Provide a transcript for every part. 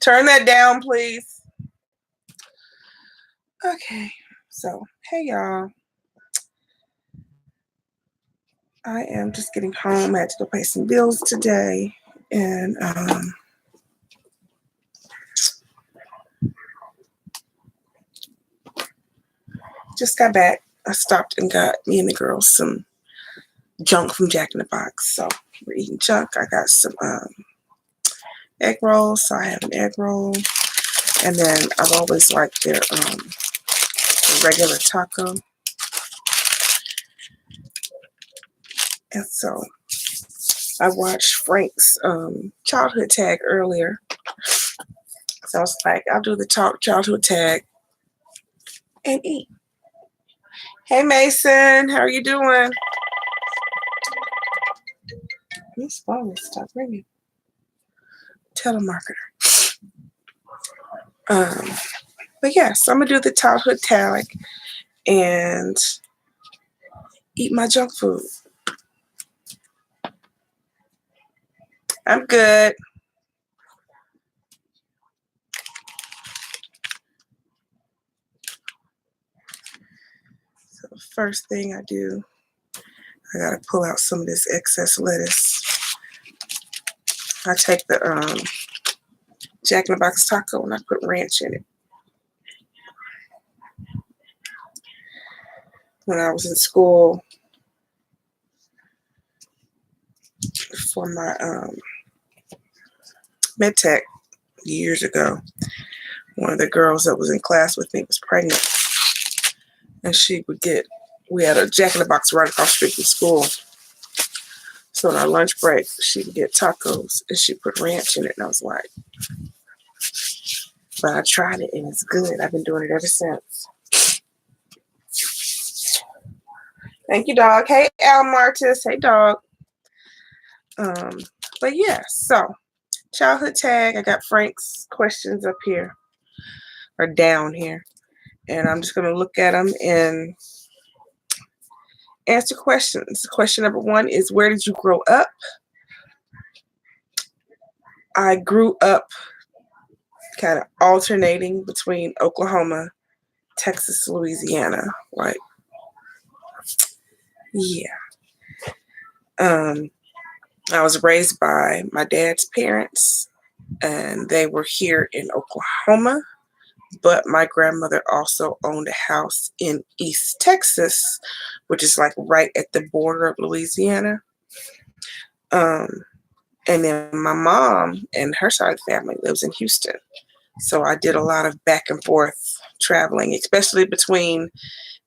Turn that down, please. Okay, so hey y'all. I am just getting home. I had to go pay some bills today, and just got back. I stopped and got me and the girls some junk from Jack in the Box. So we're eating junk. I got some egg rolls, so I have an egg roll, and then I've always liked their regular taco. And so I watched Frank's childhood tag earlier. So I was like, I'll do the childhood tag and eat. Hey Mason, how are you doing? This phone is stop ringing. Telemarketer. But yeah, so I'm gonna do the childhood tag and eat my junk food. I'm good. So the first thing I do, I gotta pull out some of this excess lettuce. I take the Jack in the Box taco and I put ranch in it. When I was in school for my med tech years ago, one of the girls that was in class with me was pregnant, and we had a Jack in the Box right across the street from school. So on our lunch break, she would get tacos and she put ranch in it, and I was like, but I tried it and it's good. I've been doing it ever since. Thank you, dog. Hey, Al Martis. Hey, dog. But yeah, so childhood tag. I got Frank's questions up here or down here, and I'm just gonna look at them and answer questions. Question number 1 is, where did you grow up? I grew up kind of alternating between Oklahoma, Texas, Louisiana. Like, yeah. I was raised by my dad's parents, and they were here in Oklahoma, but my grandmother also owned a house in East Texas, which is like right at the border of Louisiana. And then my mom and her side of the family lives in Houston. So I did a lot of back and forth traveling, especially between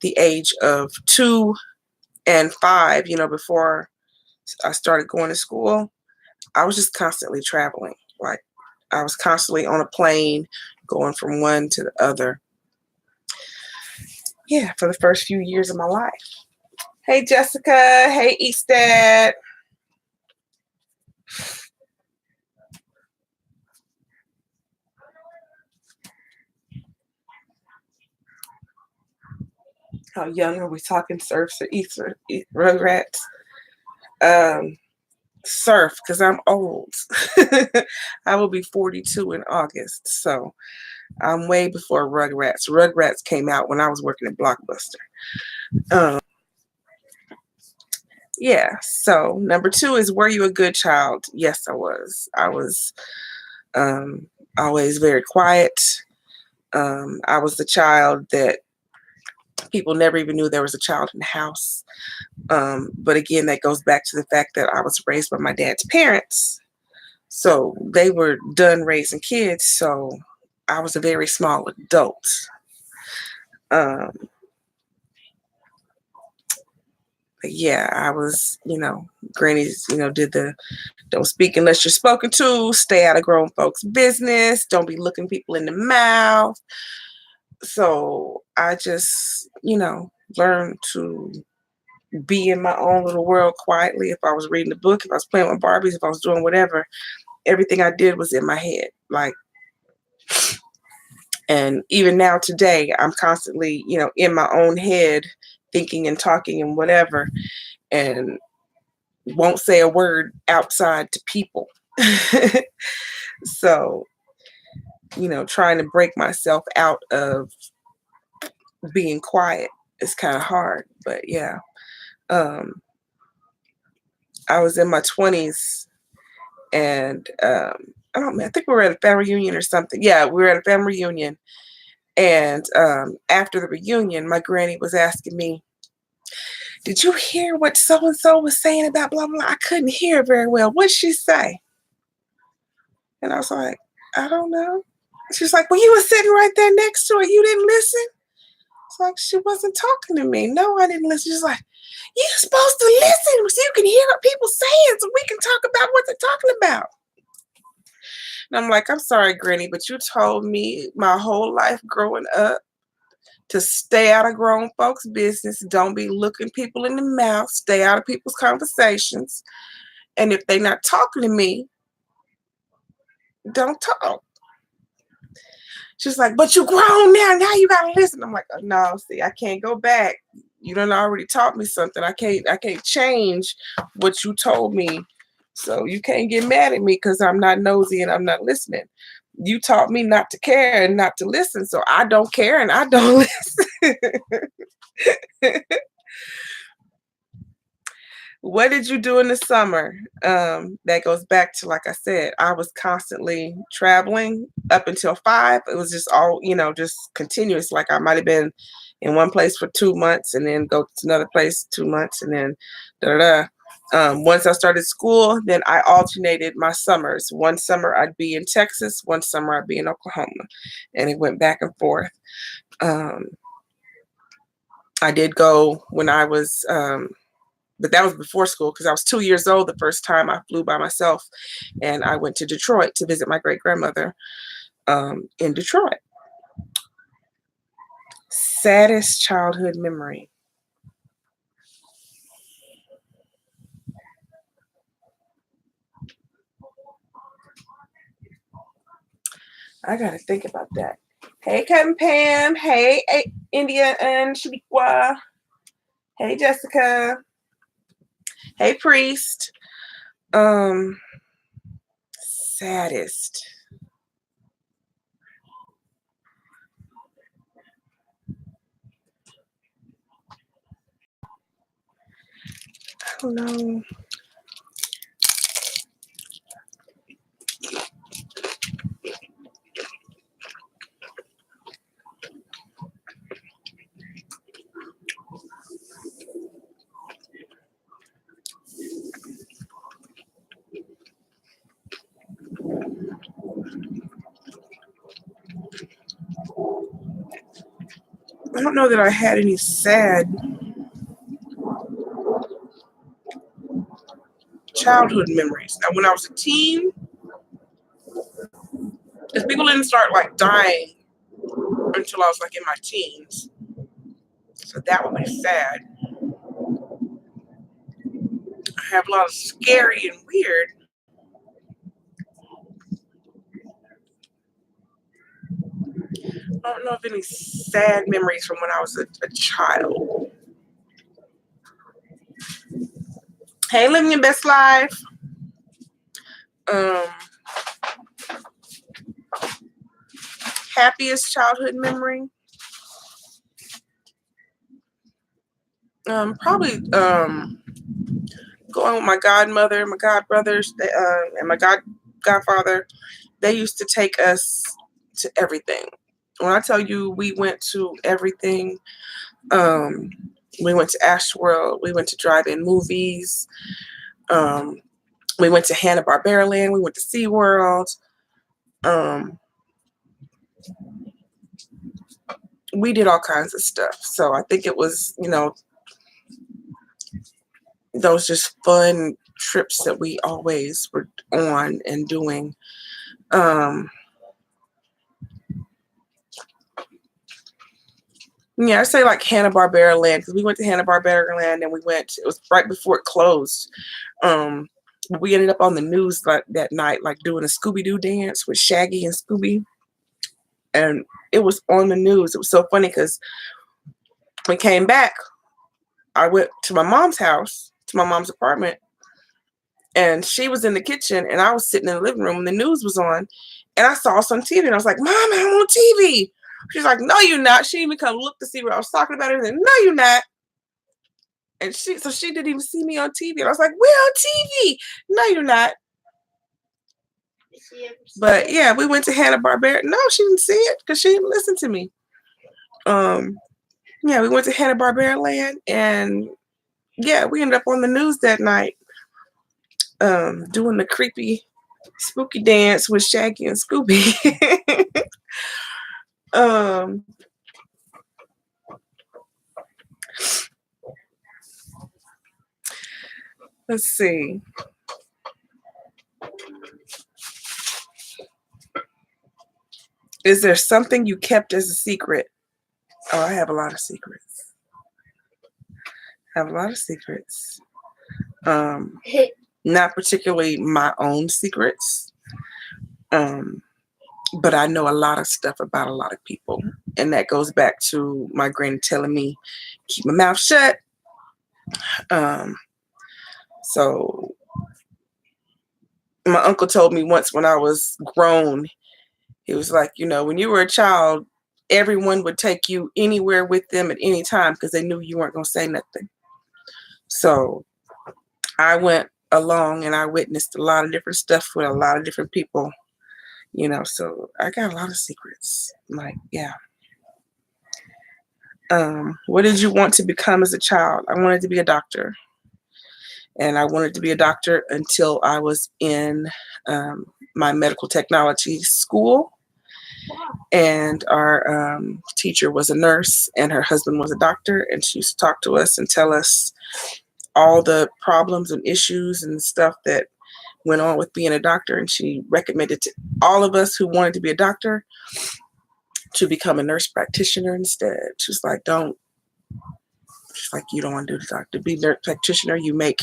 the age of 2 and 5, before I started going to school. I was just constantly traveling. Like, I was constantly on a plane going from one to the other. Yeah, for the first few years of my life. Hey, Jessica. Hey, Eastad. How young are we talking? Surfs or Easter, Rugrats? Surf, because I'm old. I will be 42 in August, so I'm way before Rugrats. Rugrats came out when I was working at Blockbuster. Yeah, so number 2 is, were you a good child? Yes, I was. I was always very quiet. I was the child that people never even knew there was a child in the house. But again, that goes back to the fact that I was raised by my dad's parents. So they were done raising kids. So I was a very small adult. But yeah, I was, granny's, did the don't speak unless you're spoken to, stay out of grown folks' business, don't be looking people in the mouth. So I just, learned to be in my own little world quietly. If I was reading a book, if I was playing with Barbies, if I was doing whatever, everything I did was in my head. And even now today, I'm constantly, in my own head, thinking and talking and whatever, and won't say a word outside to people. So trying to break myself out of being quiet is kind of hard. But yeah, um, I was in my 20s, and I don't know, I think we were at a family reunion or something. Yeah, we were at a family reunion, and after the reunion, my granny was asking me, "Did you hear what so and so was saying about blah blah?" I couldn't hear very well. What'd she say? And I was like, "I don't know." She's like, "Well, you were sitting right there next to her. You didn't listen?" It's like, she wasn't talking to me. No, I didn't listen. She's like, "You're supposed to listen so you can hear what people saying so we can talk about what they're talking about." And I'm like, "I'm sorry, Granny, but you told me my whole life growing up to stay out of grown folks' business. Don't be looking people in the mouth. Stay out of people's conversations. And if they're not talking to me, don't talk." She's like, "But you grown now. Now you gotta listen." I'm like, "Oh, no, see, I can't go back. You done already taught me something. I can't change what you told me. So you can't get mad at me because I'm not nosy and I'm not listening. You taught me not to care and not to listen. So I don't care and I don't listen." What did you do in the summer? That goes back to, like I said, I was constantly traveling up until 5. It was just all, just continuous. Like I might have been in one place for 2 months and then go to another place 2 months and then da da da. Once I started school, then I alternated my summers. One summer I'd be in Texas, one summer I'd be in Oklahoma, and it went back and forth. Um, I did go when I was but that was before school because I was 2 years old the first time I flew by myself, and I went to Detroit to visit my great grandmother in Detroit. Saddest childhood memory. I gotta think about that. Hey, Captain Pam. Hey, India and Shaniqua. Hey, Jessica. Hey, Priest. Um, Saddest. I don't know. I don't know that I had any sad childhood memories. Now, when I was a teen, because people didn't start like dying until I was like in my teens. So that would be sad. I have a lot of scary and weird. I don't know of any sad memories from when I was a child. Hey, living your best life. Um, Happiest childhood memory. Probably going with my godmother, my godbrothers, and my godfather. They used to take us to everything. When I tell you we went to everything, um, we went to Ashworld, we went to drive-in movies, um, we went to Hanna-Barbera Land, we went to SeaWorld. Um, we did all kinds of stuff. So I think it was, those just fun trips that we always were on and doing. Yeah, I say like Hanna-Barbera Land because we went to Hanna-Barbera Land and it was right before it closed. Um, we ended up on the news that night, like doing a Scooby-Doo dance with Shaggy and Scooby. And it was on the news. It was so funny because we came back. I went to my mom's house, to my mom's apartment, and she was in the kitchen and I was sitting in the living room and the news was on. And I saw us on TV, and I was like, Mom, I'm on TV. She's like, no, you're not. She didn't even come look to see what I was talking about. And no, you're not. And she didn't even see me on TV. And I was like, we're on TV. No, you're not. But yeah, we went to Hanna-Barbera. No, she didn't see it because she didn't listen to me. Yeah, we went to Hanna-Barbera Land, and yeah, we ended up on the news that night, doing the creepy, spooky dance with Shaggy and Scooby. Let's see. Is there something you kept as a secret? Oh, I have a lot of secrets. Not particularly my own secrets, but I know a lot of stuff about a lot of people. And that goes back to my granny telling me, keep my mouth shut. So my uncle told me once when I was grown, he was like, when you were a child, everyone would take you anywhere with them at any time because they knew you weren't going to say nothing. So I went along and I witnessed a lot of different stuff with a lot of different people, so I got a lot of secrets. Like, yeah. What did you want to become as a child? I wanted to be a doctor. And I wanted to be a doctor until I was in my medical technology school. And our teacher was a nurse and her husband was a doctor. And she used to talk to us and tell us all the problems and issues and stuff that went on with being a doctor. And she recommended to all of us who wanted to be a doctor to become a nurse practitioner instead. She was like, you don't want to do the doctor. Be a nurse practitioner. You make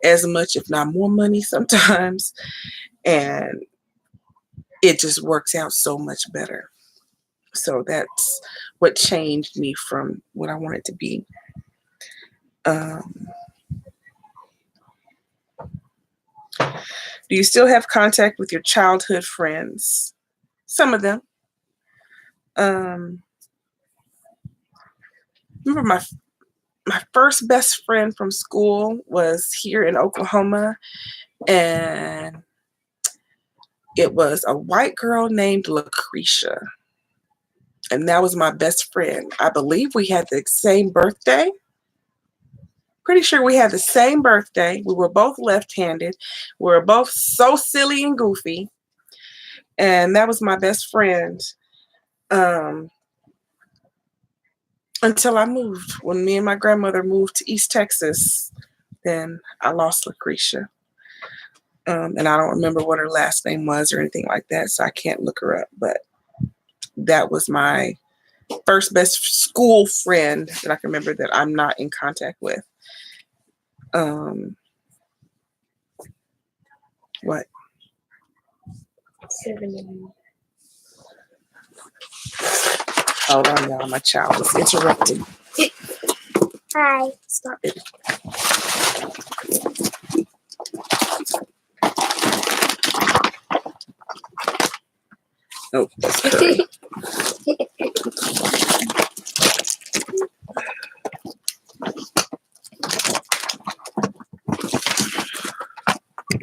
as much, if not more money sometimes. And it just works out so much better. So that's what changed me from what I wanted to be. Do you still have contact with your childhood friends? Some of them. Remember my first best friend from school was here in Oklahoma, and it was a white girl named Lucretia. And that was my best friend. I believe we had the same birthday. Pretty sure we had the same birthday. We were both left-handed. We were both so silly and goofy. And that was my best friend until I moved. When me and my grandmother moved to East Texas, then I lost Lucretia. And I don't remember what her last name was or anything like that, so I can't look her up. But that was my first best school friend that I can remember that I'm not in contact with. What? 7. Hold on, y'all. My child is interrupted. Hi. Stop it. Oh, that's curry.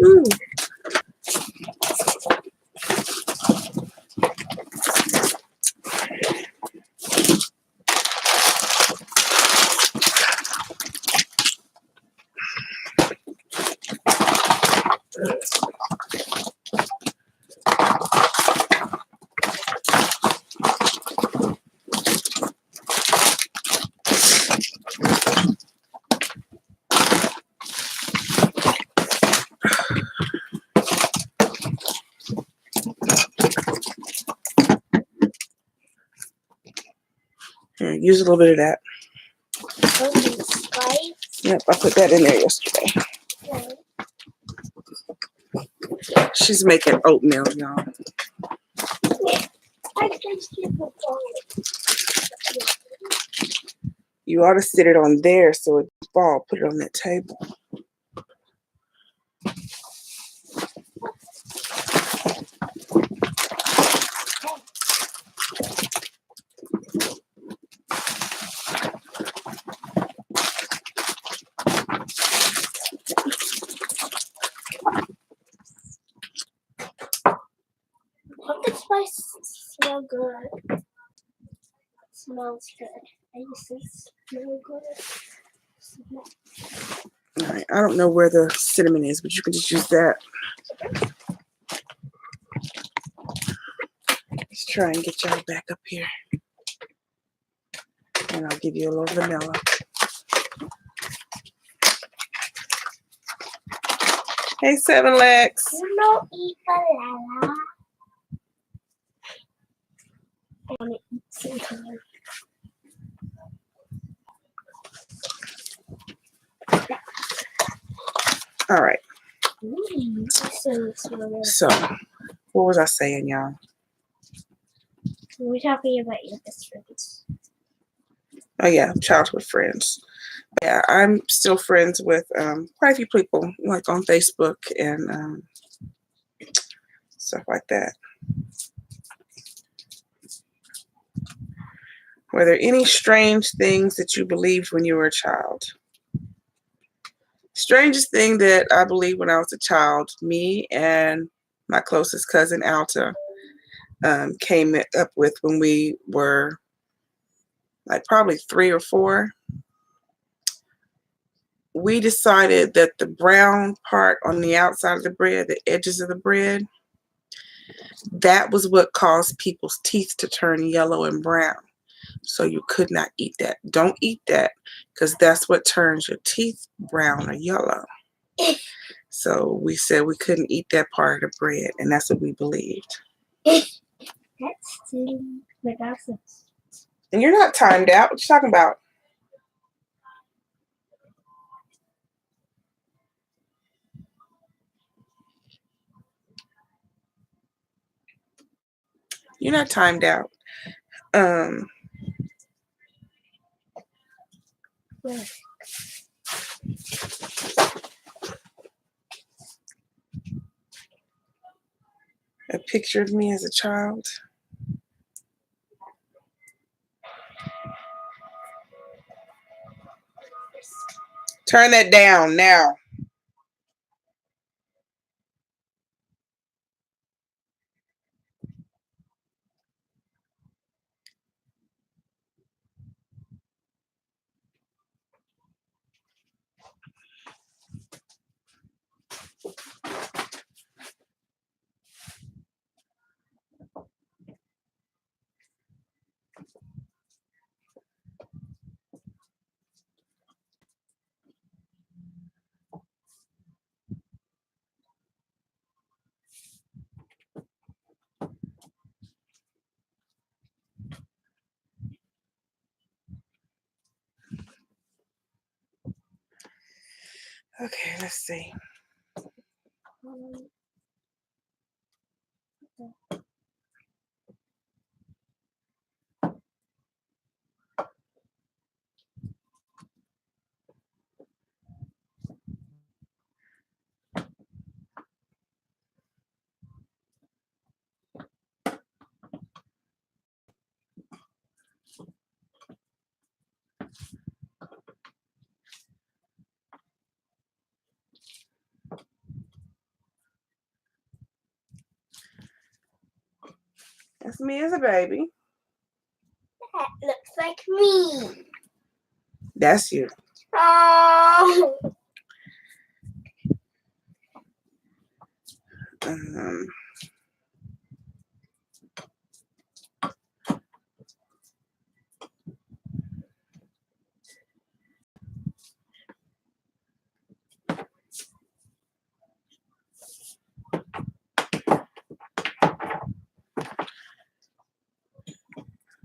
Ooh. Here, use a little bit of that. Yep, I put that in there yesterday. She's making oatmeal, y'all. You ought to sit it on there so it doesn't fall. Put it on that table. smell good. It smells good. I used to smell good. All right, I don't know where the cinnamon is, but you can just use that. Let's try and get y'all back up here. And I'll give you a little vanilla. Hey, Seven Legs. You don't eat banana. I want to eat cinnamon. All right. So, What was I saying, y'all? we're talking about your best friends. Oh, yeah, childhood friends. Yeah, I'm still friends with quite a few people, like on Facebook and stuff like that. Were there any strange things that you believed when you were a child? Strangest thing that I believed when I was a child, me and my closest cousin Alta came up with when we were like probably 3 or 4. We decided that the brown part on the outside of the bread, the edges of the bread, that was what caused people's teeth to turn yellow and brown. So you could not eat that. Don't eat that because that's what turns your teeth brown or yellow. So we said we couldn't eat that part of the bread, and that's what we believed. That's nonsense. And you're not timed out. What you talking about? You're not timed out. A picture of me as a child. Turn that down now. Okay, let's see. That's me as a baby. That looks like me. That's you. Oh.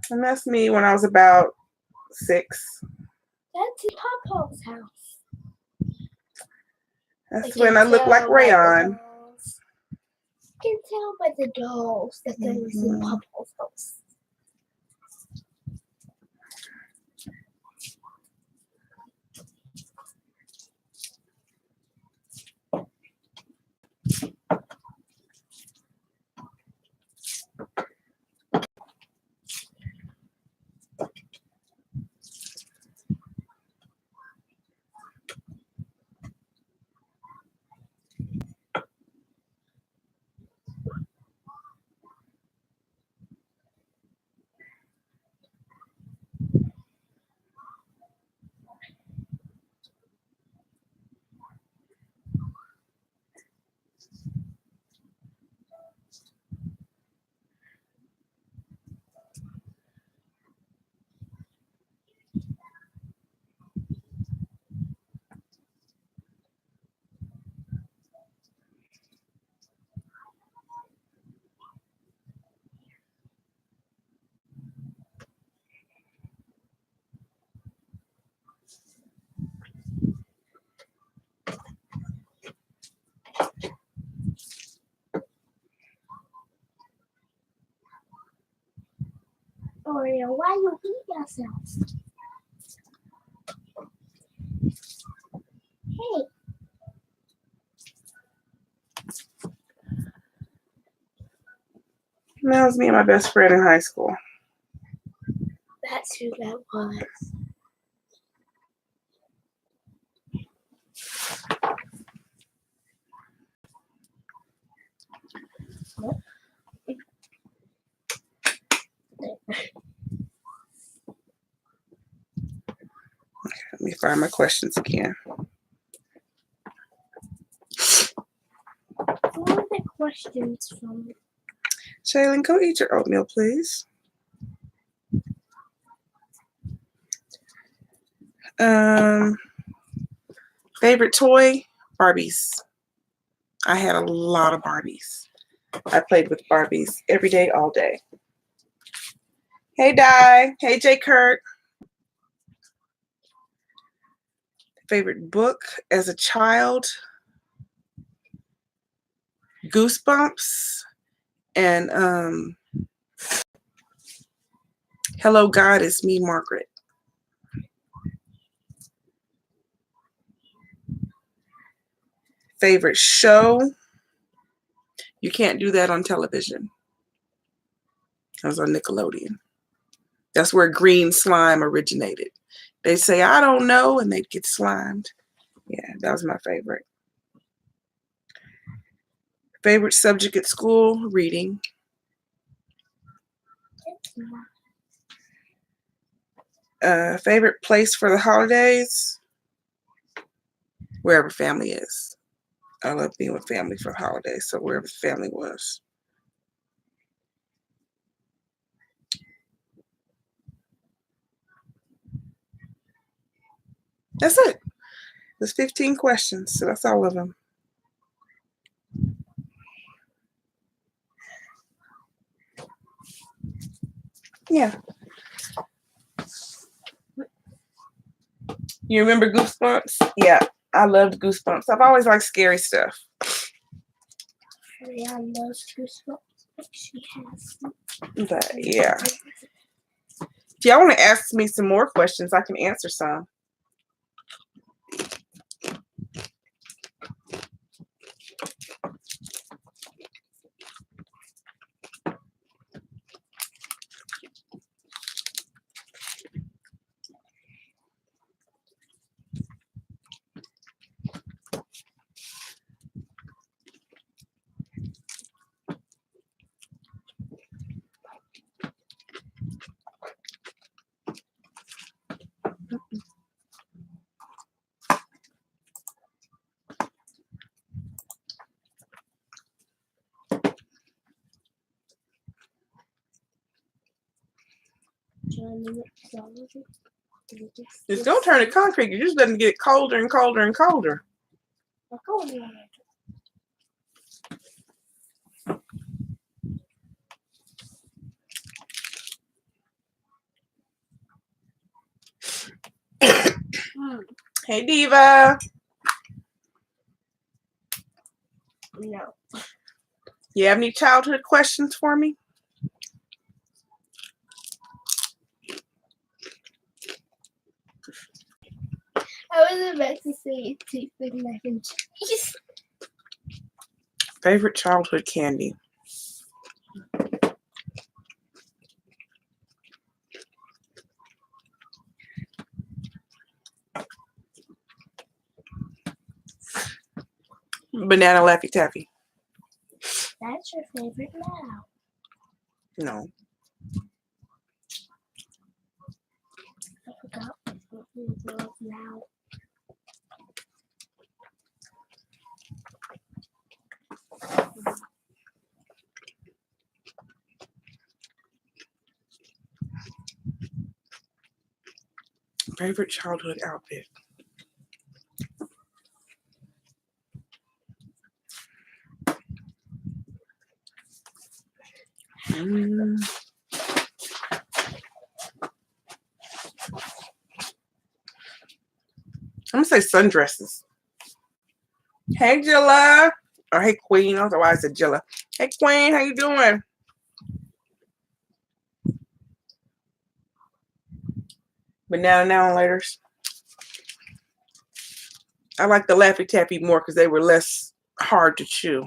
And that's me when I was about 6. That's in Papa's house. That's when I looked like Rayon. You can tell by the dolls that there was in Papa's house. Oreo. Why you eat yourself? Hey, That was me and my best friend in high school. that's who that was. Let me find my questions again. What are the questions from? Shaylin, go eat your oatmeal, please. Favorite toy? Barbies. I had a lot of Barbies. I played with Barbies every day, all day. Hey, Di. Hey, J. Kurt. Favorite book as a child? Goosebumps and Hello, God, It's Me, Margaret. Favorite show? You can't do that on television. That was on Nickelodeon. That's where green slime originated. They say, I don't know, and they'd get slimed. Yeah, that was my favorite. Favorite subject at school? Reading. Favorite place for the holidays? Wherever family is. I love being with family for the holidays, so wherever the family was. That's it. There's 15 questions, so that's all of them. Yeah. You remember Goosebumps? Yeah, I loved Goosebumps. I've always liked scary stuff. Yeah, those Goosebumps. She has. But yeah. If y'all want to ask me some more questions, I can answer some. Just don't turn it concrete. You're just letting it get colder and colder and colder. Hey, Diva. No. You have any childhood questions for me? I was about to say two big mac and cheese. Favorite childhood candy? Banana Laffy Taffy. That's your favorite now. No. I forgot what we love now. Favorite childhood outfit? I'm gonna say sundresses. Hey, Jilla. Or hey, Queen. I don't know why I said Jilla. Hey, Queen. How you doing? Banana now and laters. I like the Laffy Taffy more because they were less hard to chew.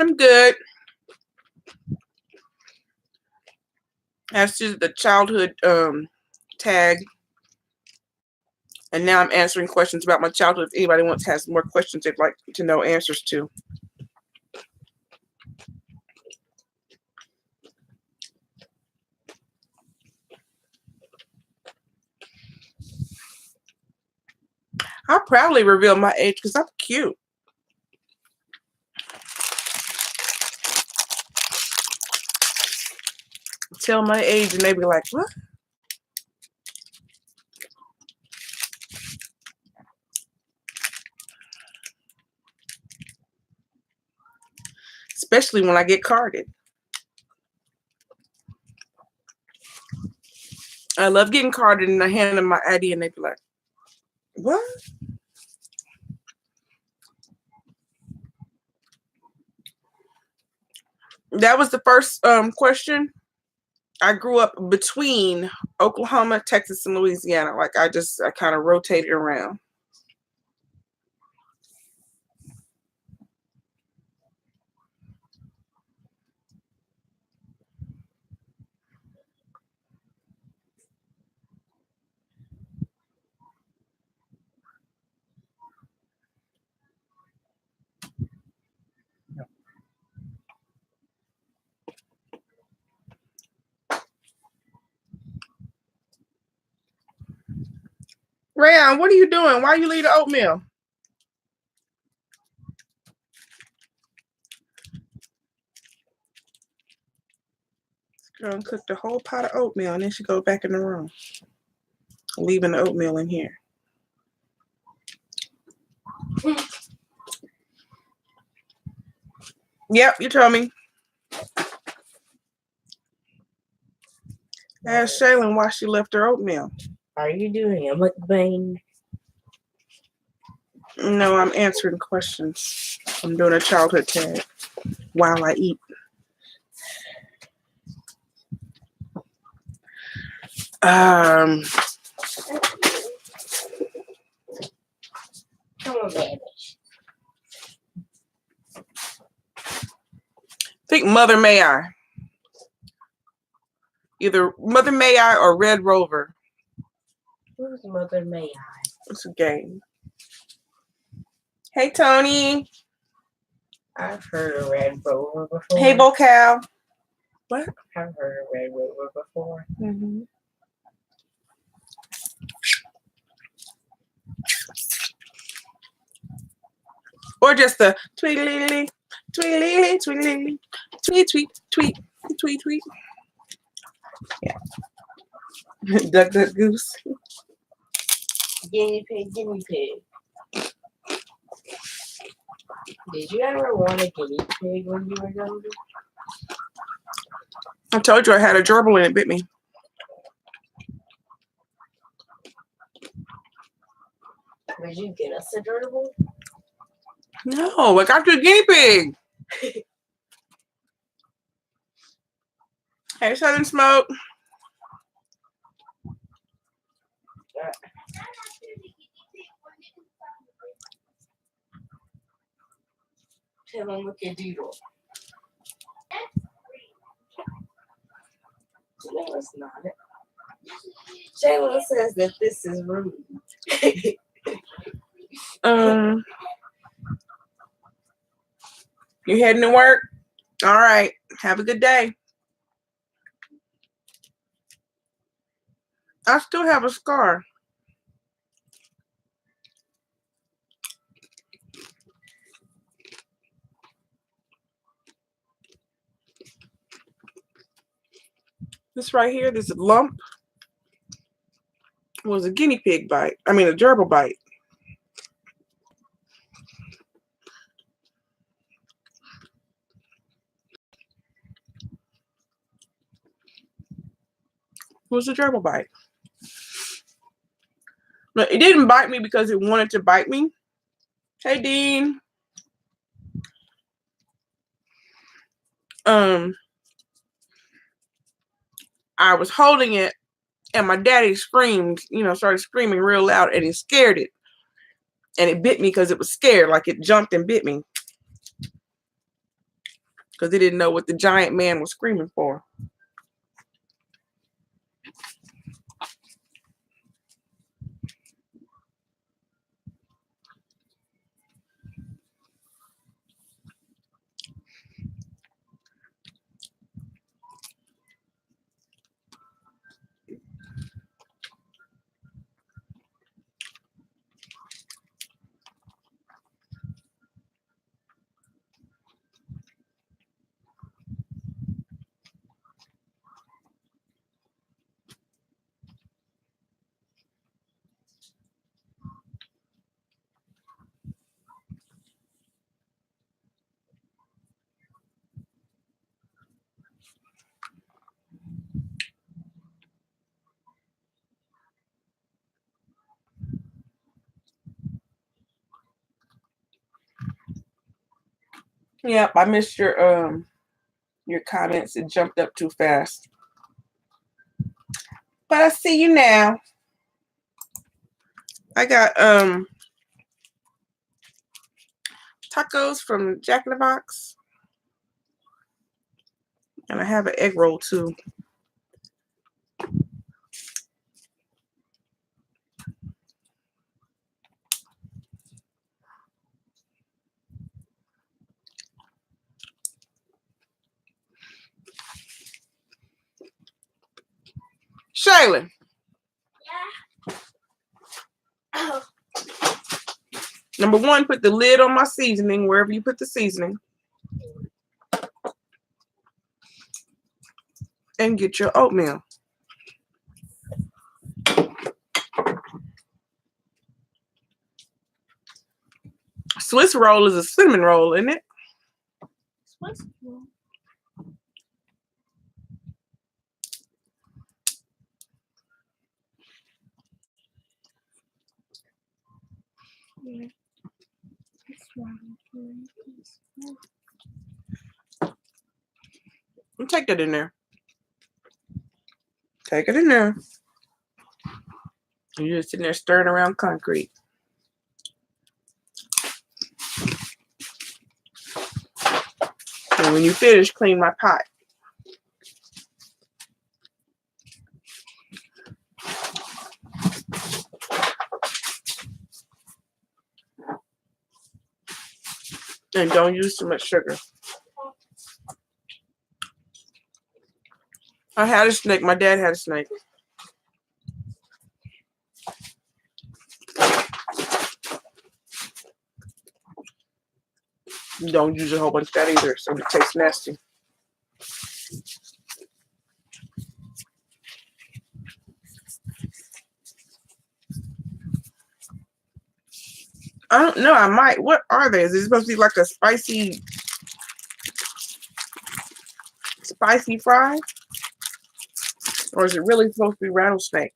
I'm good. That's just the childhood tag. And now I'm answering questions about my childhood. If anybody has more questions they'd like to know answers to. I'll proudly reveal my age because I'm cute. Tell my age and they be like, what? Especially when I get carded. I love getting carded and I hand them my ID and they be like, what? That was the first question. I grew up between Oklahoma, Texas, and Louisiana. Like I kind of rotated around. Rayon, what are you doing? Why you leave the oatmeal? Girl cooked a whole pot of oatmeal and then she go back in the room, leaving the oatmeal in here. Yep, you told me. Ask Shaylin why she left her oatmeal. Are you doing a mukbang? No, I'm answering questions. I'm doing a childhood tag while I eat. Come on, baby. Think Mother May I. Either Mother May I or Red Rover. Who's Mother May I? It's a game. Hey, Tony. I've heard of Red Rover before. Hey, Bocal. What? I've heard of Red Rover before. Mm-hmm. Or just the tweet, tweet, tweet, tweet, tweet, tweet, tweet, tweet. Yeah. Duck, duck, goose. Guinea pig, guinea pig. Did you ever want a guinea pig when you were younger? I told you I had a gerbil and it bit me. Would you get us a gerbil? No, I got you a guinea pig. Hey, Southern Smoke. Tell him look at doodle. No, it's not. Shayla says that this is rude. You heading to work? All right. Have a good day. I still have a scar. This right here, this lump was a guinea pig bite. I mean, a gerbil bite. was a gerbil bite. But it didn't bite me because it wanted to bite me. Hey, Dean. I was holding it, and my daddy screamed, started screaming real loud, and it scared it. And it bit me because it was scared, like it jumped and bit me. Because it didn't know what the giant man was screaming for. Yep, I missed your comments. It jumped up too fast. But I see you now. I got tacos from Jack in the Box. And I have an egg roll too. Shaylin. Yeah. Oh. Number one, put the lid on my seasoning wherever you put the seasoning. And get your oatmeal. Swiss roll is a cinnamon roll, isn't it? Swiss roll. Yeah. That's one. Take that in there. Take it in there. You're just sitting there stirring around concrete. And when you finish, clean my pot. And don't use too much sugar. I had a snake. My dad had a snake. Don't use a whole bunch of that either, so it tastes nasty. I don't know. I might. What are they? Is it supposed to be like a spicy fry? Or is it really supposed to be rattlesnake?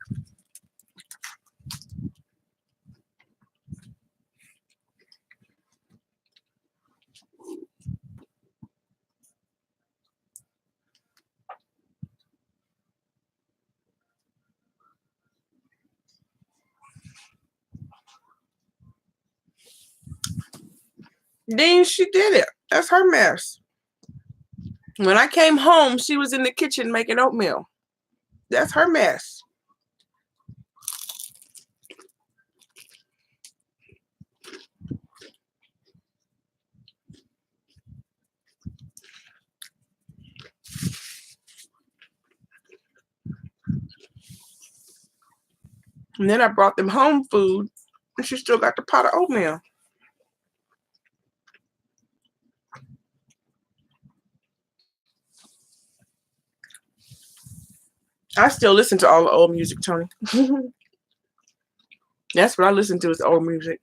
Dean, she did it. That's her mess. When I came home, she was in the kitchen making oatmeal. That's her mess. And then I brought them home food, and she still got the pot of oatmeal. I still listen to all the old music, Tony. That's what I listen to is old music.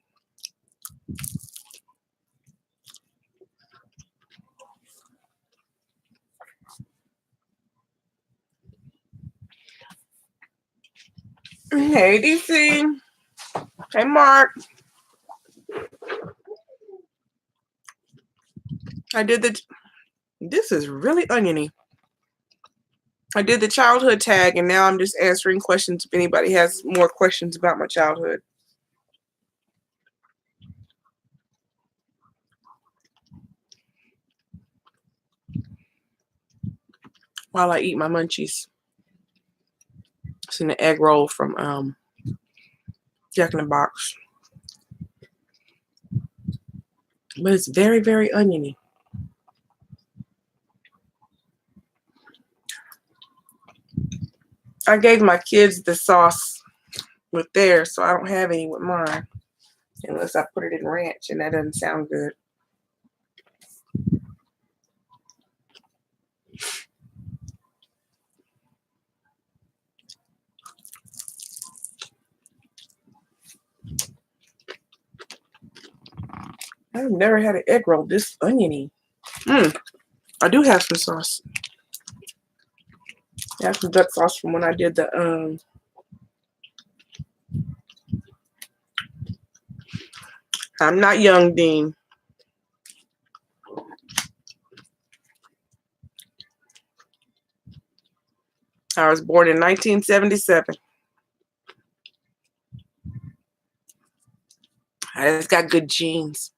Hey, DC. Hey, Mark. I did the. This is really oniony. I did the childhood tag, and now I'm just answering questions if anybody has more questions about my childhood. While I eat my munchies. It's in the egg roll from Jack in the Box. But it's very, very oniony. I gave my kids the sauce with theirs, so I don't have any with mine. Unless I put it in ranch, and that doesn't sound good. I've never had an egg roll this oniony. I do have some sauce. I have some duck sauce from when I did the I'm not young, Dean. I was born in 1977. I just got good genes.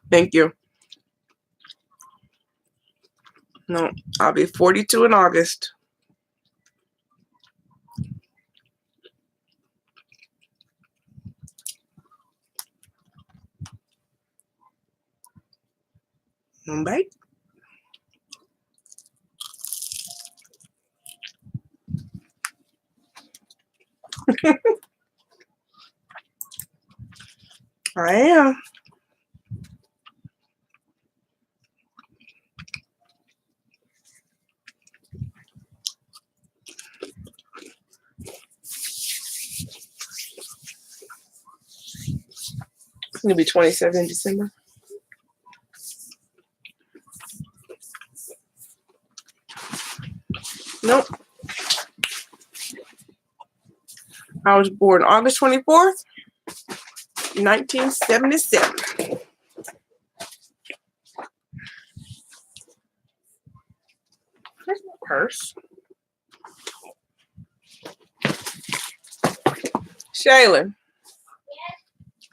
Thank you. No, I'll be 42 in August. Bye. I am. It's going to be 27 in December. Nope. I was born August 24th, 1977. Where's my purse? Shaylin,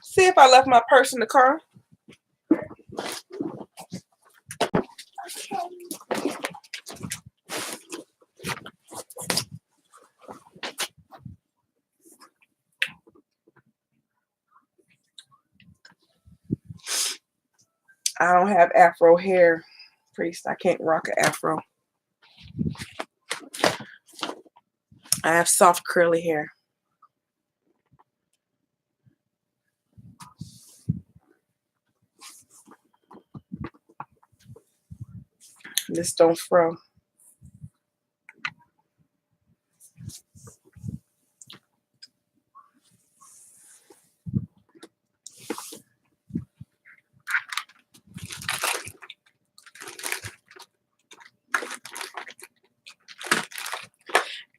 see if I left my purse in the car. I don't have afro hair, Priest. I can't rock an afro. I have soft curly hair. This don't fro.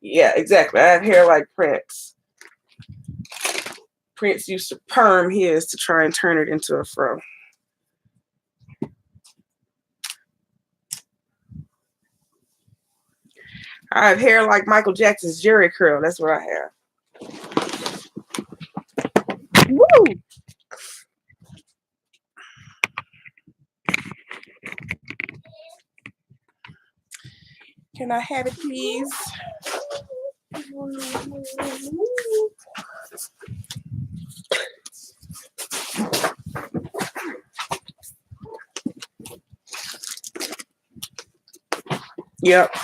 Yeah, exactly. I have hair like Prince. Prince used to perm his to try and turn it into a fro. I have hair like Michael Jackson's Jerry curl. That's what I have. Woo! Can I have it, please? Yep.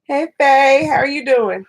Hey, Faye, how are you doing?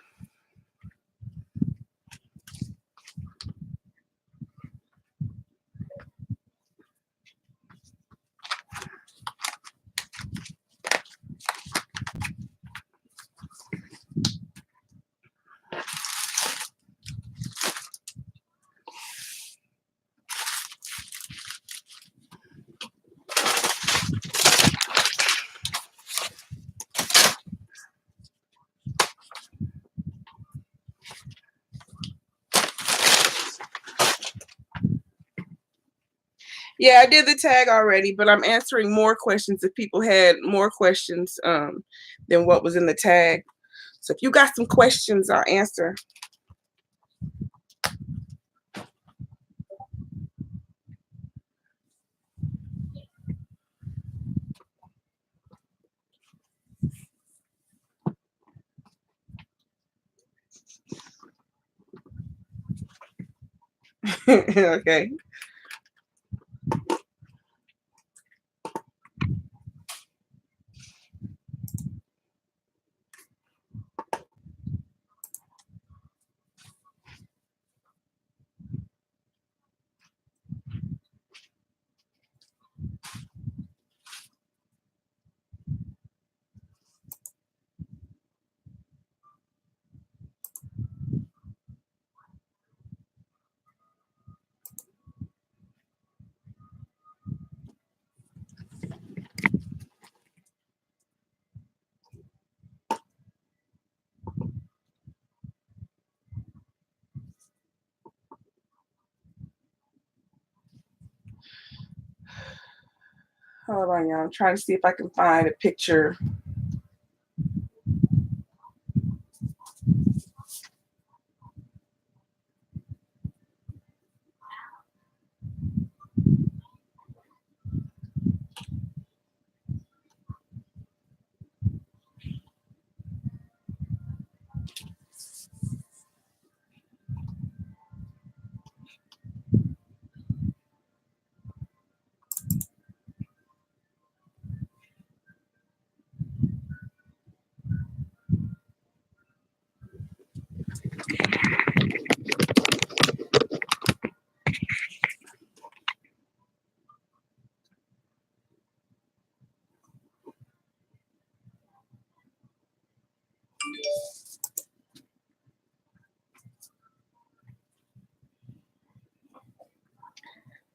Yeah, I did the tag already, but I'm answering more questions if people had more questions than what was in the tag. So if you got some questions, I'll answer. Okay. Hold on, y'all. I'm trying to see if I can find a picture.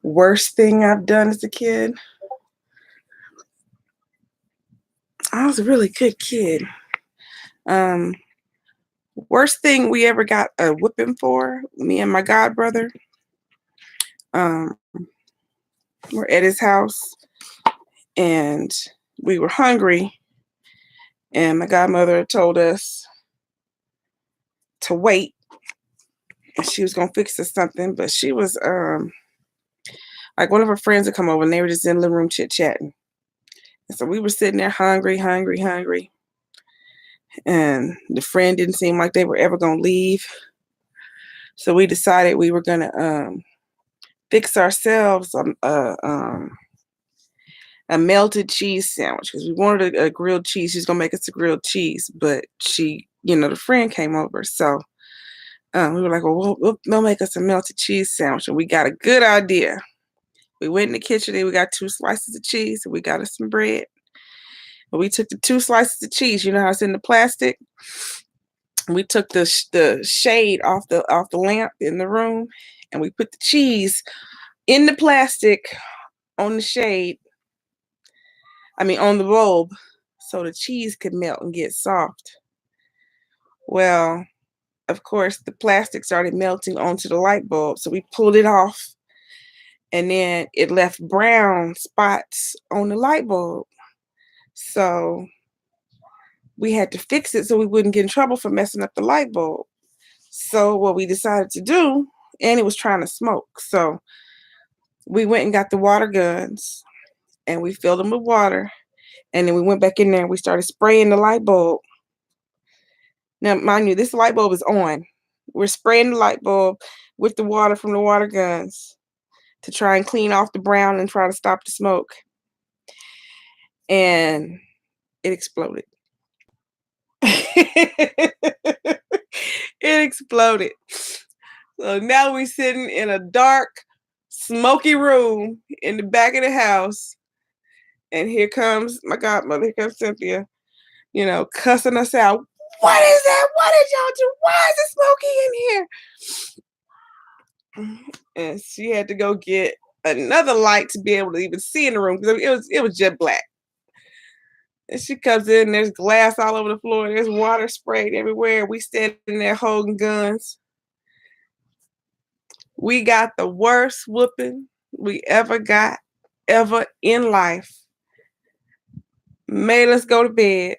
Worst thing I've done as a kid. I was a really good kid. Worst thing we ever got a whipping for, me and my god brother. We're at his house and we were hungry, and my godmother told us to wait and she was gonna fix us something, but she was like one of her friends had come over and they were just in the living room chit-chatting. And so we were sitting there hungry. And the friend didn't seem like they were ever gonna leave. So we decided we were gonna fix ourselves a melted cheese sandwich because we wanted a grilled cheese. She's gonna make us a grilled cheese, but the friend came over, so we were like, well, we'll make us a melted cheese sandwich, and we got a good idea. We went in the kitchen and we got 2 slices of cheese, and we got us some bread. But we took the 2 slices of cheese. You know how it's in the plastic. We took the shade off the lamp in the room, and we put the cheese in the plastic on the shade. On the bulb, so the cheese could melt and get soft. Well, of course, the plastic started melting onto the light bulb, so we pulled it off, and then it left brown spots on the light bulb. So we had to fix it so we wouldn't get in trouble for messing up the light bulb. So what we decided to do, and it was trying to smoke, so we went and got the water guns and we filled them with water And then we went back in there and we started spraying the light bulb. Now, mind you, this light bulb is on. We're spraying the light bulb with the water from the water guns to try and clean off the brown and try to stop the smoke. And it exploded. It exploded. So now we're sitting in a dark, smoky room in the back of the house. And here comes my godmother, here comes Cynthia, cussing us out. What is that? What did y'all do? Why is it smoky in here? And she had to go get another light to be able to even see in the room because it was jet black. And she comes in, there's glass all over the floor, there's water sprayed everywhere. We standing there holding guns. We got the worst whooping we ever got, ever in life. Made us go to bed.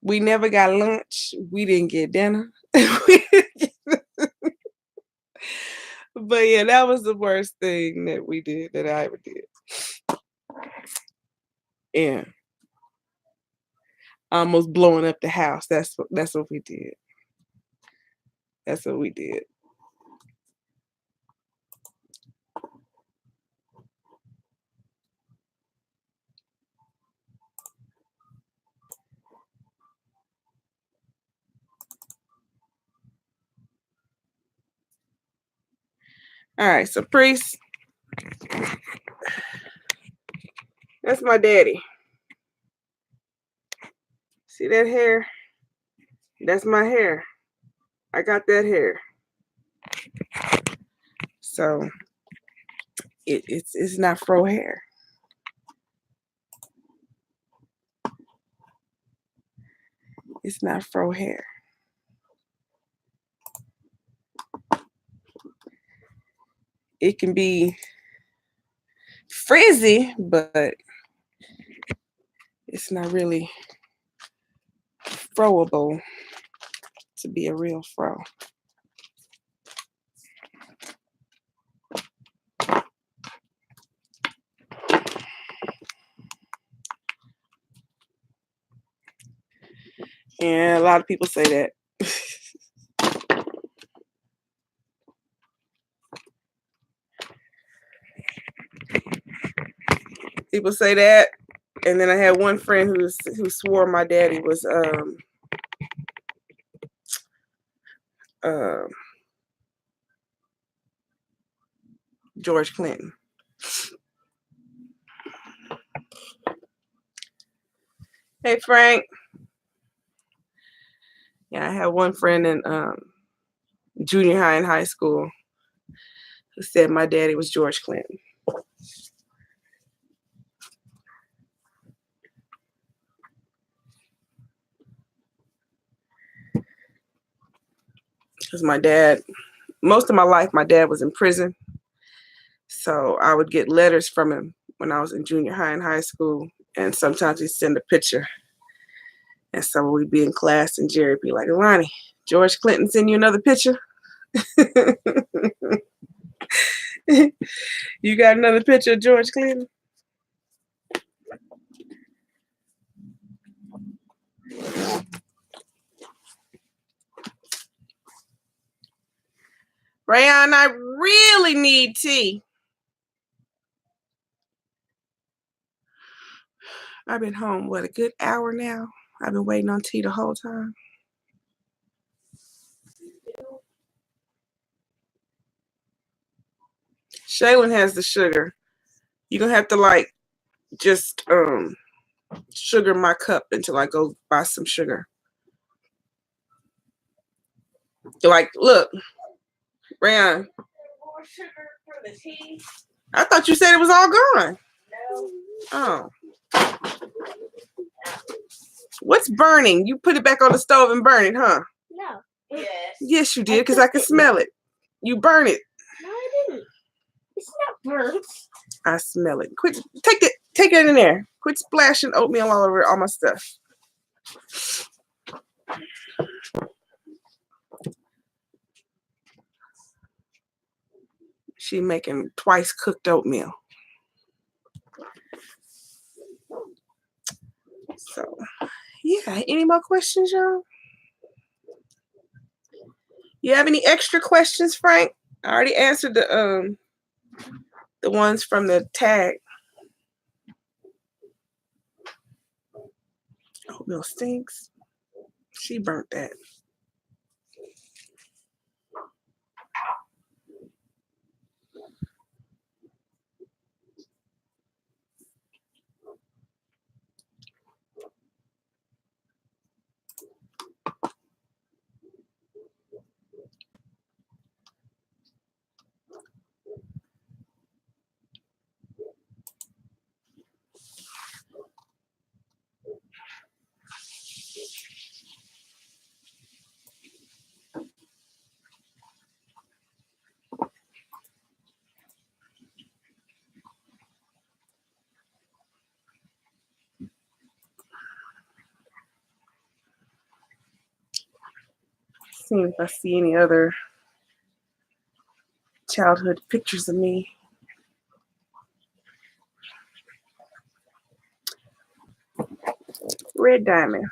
We never got lunch. We didn't get dinner. But yeah, that was the worst thing that we did, that I ever did. Yeah. Almost blowing up the house. That's what we did. That's what we did. All right, so Priest, that's my daddy. See that hair? That's my hair. I got that hair. So it's not fro hair. It's not fro hair. It can be frizzy, but it's not really froable to be a real fro. And a lot of people say that. People say that. And then I had one friend who swore my daddy was George Clinton. Hey, Frank. Yeah, I had one friend in junior high and high school who said my daddy was George Clinton. Because my dad, most of my life, my dad was in prison. So I would get letters from him when I was in junior high and high school. And sometimes he'd send a picture. And so we'd be in class and Jerry'd be like, Ronnie, George Clinton send you another picture? You got another picture of George Clinton? Rayon, I really need tea. I've been home, a good hour now? I've been waiting on tea the whole time. Shaylin has the sugar. You're going to have to, just sugar my cup until I go buy some sugar. Look, Rayon. More sugar for the tea? I thought you said it was all gone. No. Oh. What's burning? You put it back on the stove and burn it, huh? No. Yes, you did, because I can smell it. You burn it. No, I didn't. It's not burnt. I smell it. Quit. Take it in there. Quit splashing oatmeal all over all my stuff. She making twice cooked oatmeal. So, yeah. Any more questions, y'all? You have any extra questions, Frank? I already answered the ones from the tag. Oatmeal stinks. She burnt that. Seeing if I see any other childhood pictures of me. Red Diamond.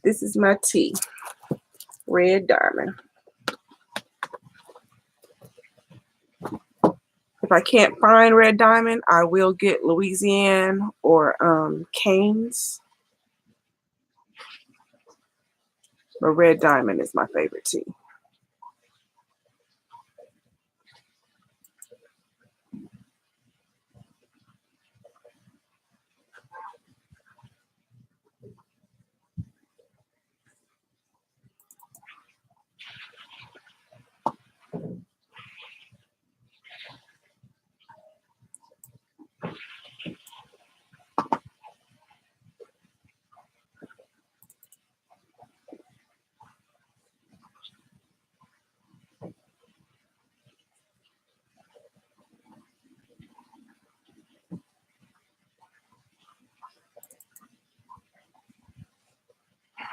This is my tea. Red Diamond. If I can't find Red Diamond, I will get Louisiane or Cane's. But Red Diamond is my favorite tea.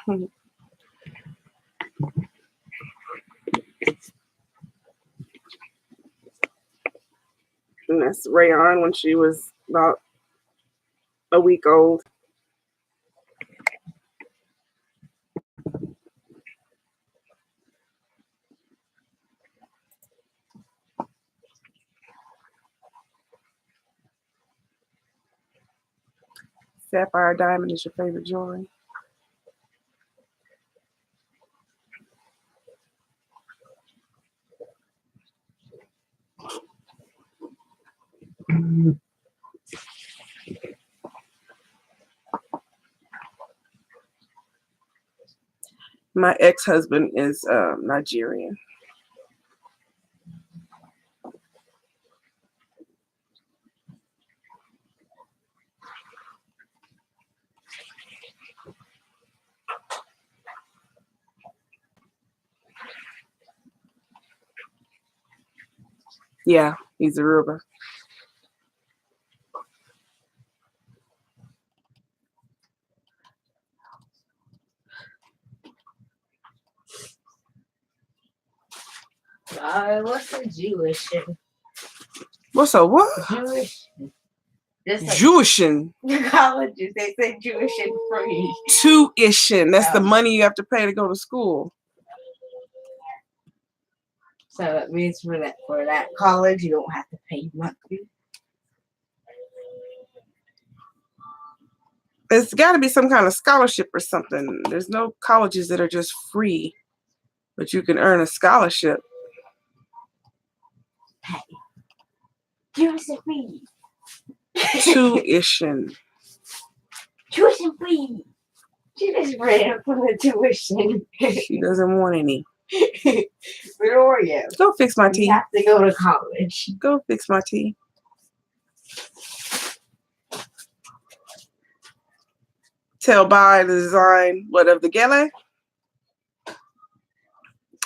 And that's Rayon when she was about a week old. Sapphire Diamond is your favorite jewelry. My ex-husband is Nigerian. Yeah, he's a Yoruba. What's the Jewish? What's a what? Jewish. Just like Jewishin. the colleges, they say Jewish and free. Tuition. That's the Oh. money you have to pay to go to school. So it means for that college, you don't have to pay monthly. It's got to be some kind of scholarship or something. There's no colleges that are just free, but you can earn a scholarship. Tuition free. Tuition. Tuition free. She just ran up from the tuition. She doesn't want any. Where are you? Go fix my You tea. have to go to college. Go fix my tea. Tell by the design, what, of the gele?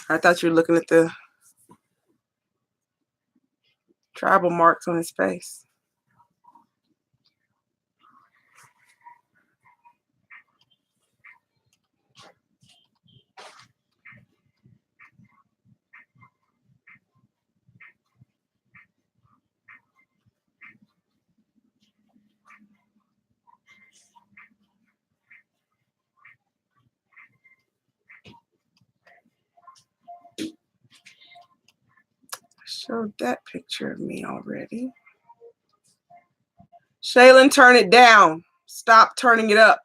I thought you were looking at the tribal marks on his face. showed that picture of me already. Shaylin, turn it down. Stop turning it up.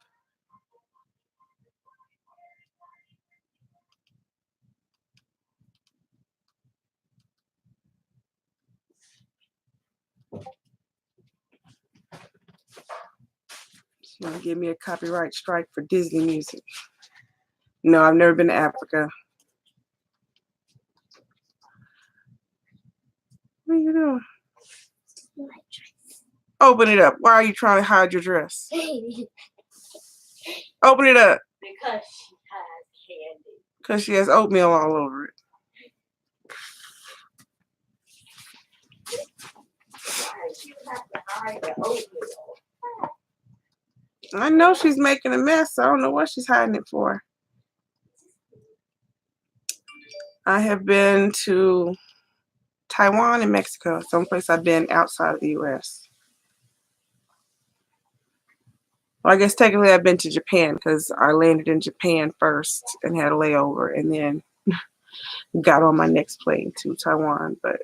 She's gonna give me a copyright strike for Disney music. No, I've never been to Africa. What are you doing? My dress. Open it up. Why are you trying to hide your dress? Open it up. Because she has candy. Because she has oatmeal all over it. Why do you have to hide the oatmeal? I know she's making a mess. So I don't know what she's hiding it for. I have been to Taiwan and Mexico. Someplace I've been outside of the U.S. Well, I guess technically I've been to Japan because I landed in Japan first and had a layover and then got on my next plane to Taiwan. But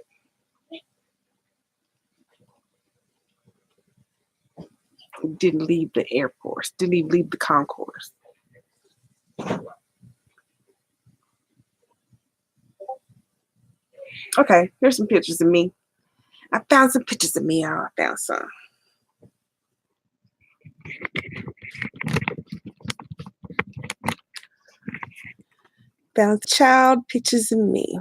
didn't leave the airport. Didn't even leave the concourse. Okay, here's some pictures of me. I found some pictures of me, y'all. I found some. Found child pictures of me.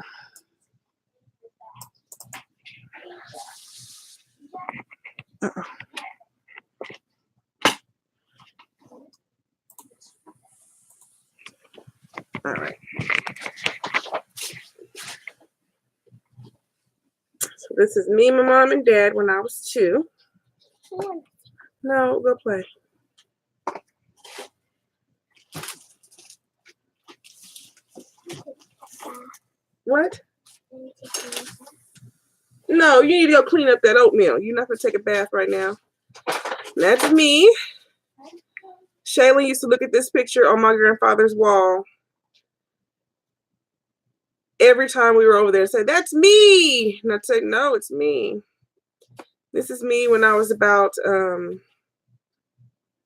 Uh-oh. All right. So this is me, my mom, and dad when I was 2. No, go play. What? No, you need to go clean up that oatmeal. You're not going to take a bath right now. That's me. Shaylin used to look at this picture on my grandfather's wall every time we were over there and say, "That's me." And I'd say, "No, it's me." This is me when I was about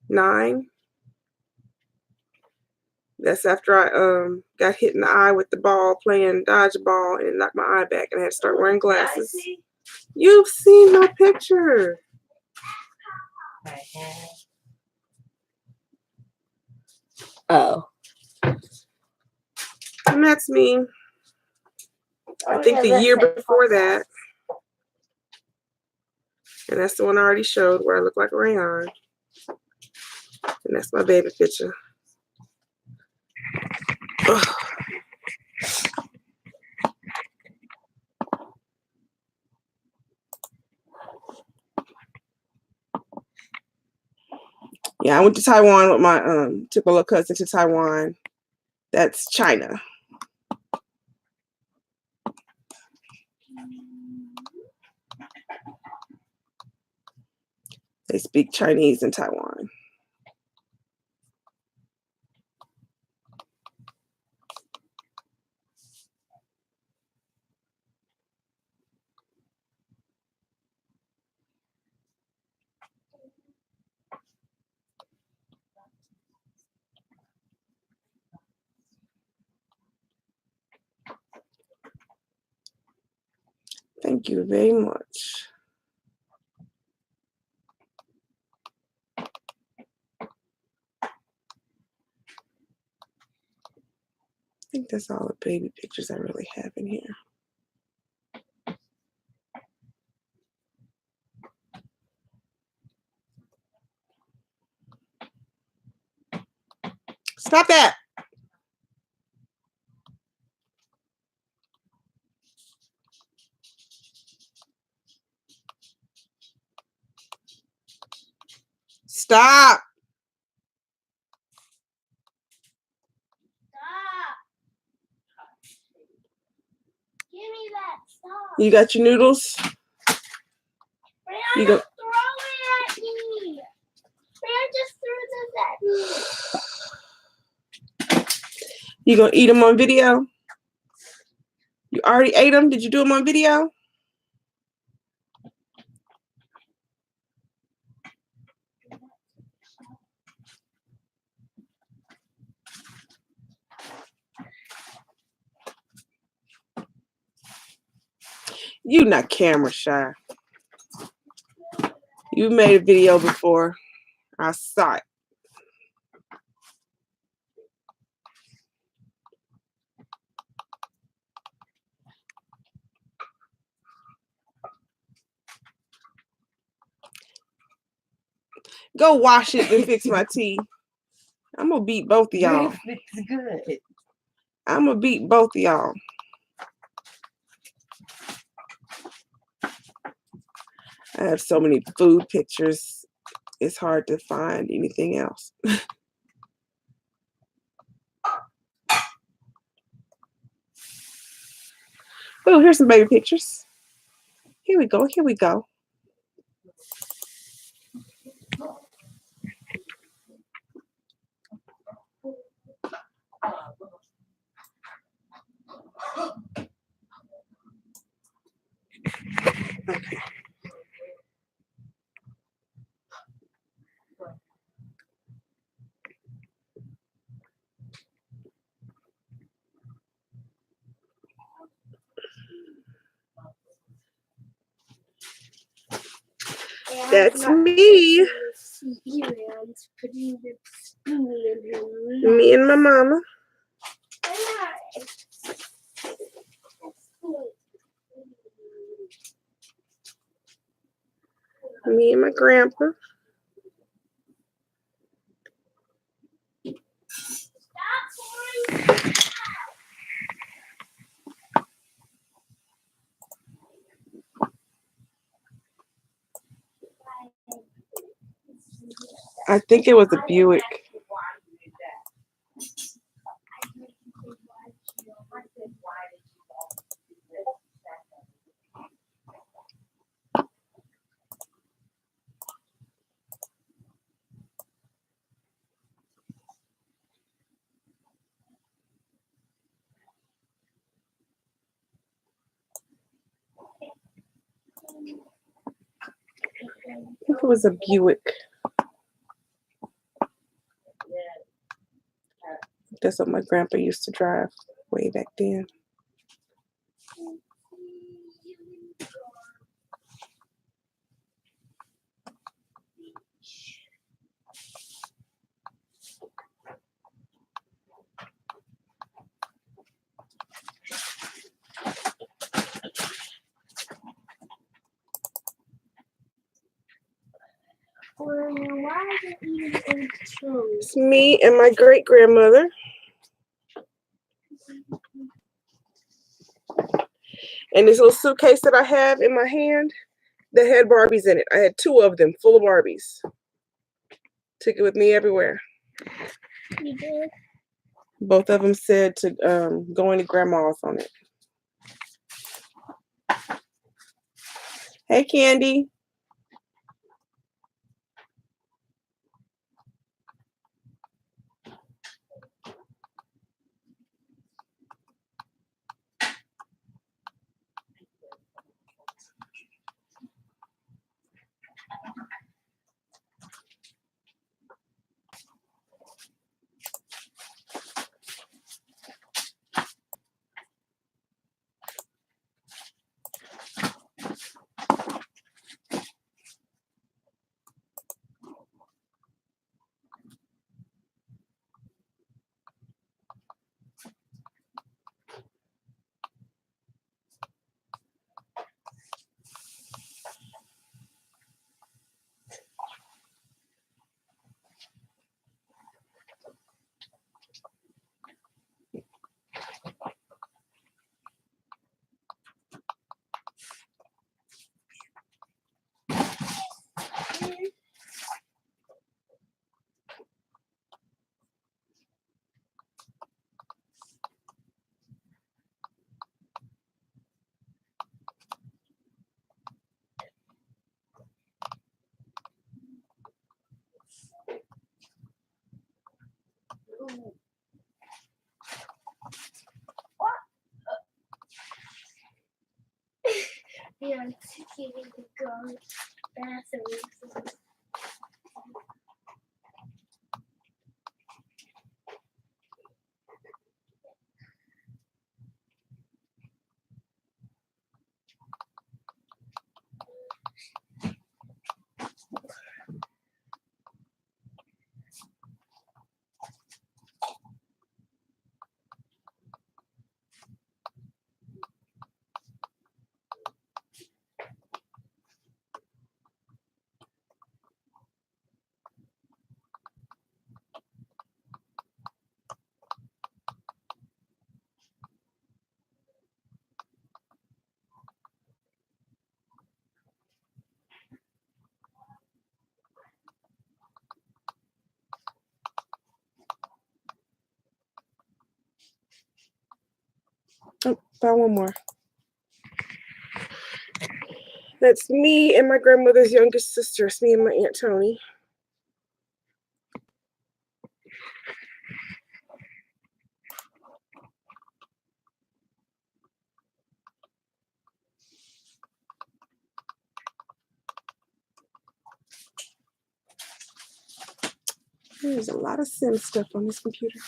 9. That's after I got hit in the eye with the ball playing dodgeball and knocked my eye back and I had to start wearing glasses. You've seen my picture. Oh. And that's me. I think the year before that. And that's the one I already showed where I look like a rayon. And that's my baby picture. Ugh. Yeah, I went to Taiwan with my took my little cousin to Taiwan. That's China. They speak Chinese in Taiwan. Thank you very much. I think that's all the baby pictures I really have in here. Stop that. Stop. Stop. Give me that. Stop. You got your noodles? Brianna, You go. throw it at me. Brianna just threw this at me. You gonna eat them on video? You already ate them? Did you do them on video? You not camera shy. You made a video before. I saw it. Go wash it and fix my tea. I'm gonna beat both of y'all. It's good. I'm gonna beat both of y'all. I have so many food pictures. It's hard to find anything else. Oh, here's some baby pictures. Here we go. Here we go. Okay. That's me. Putting the spoon in her mouth. Me and my mama. Me and my grandpa. I think it was a Buick. I think it was a Buick. That's what my grandpa used to drive way back then. Why is it eating old toes? It's me and my great grandmother. And this little suitcase that I have in my hand that had Barbies in it. I had 2 of them full of Barbies. Took it with me everywhere. You did? Both of them said to go into grandma's on it. Hey, Candy. Yeah, I'm taking the go bathroom. Found one more. That's me and my grandmother's youngest sister. It's me and my Aunt Tony. There's a lot of Sim stuff on this computer.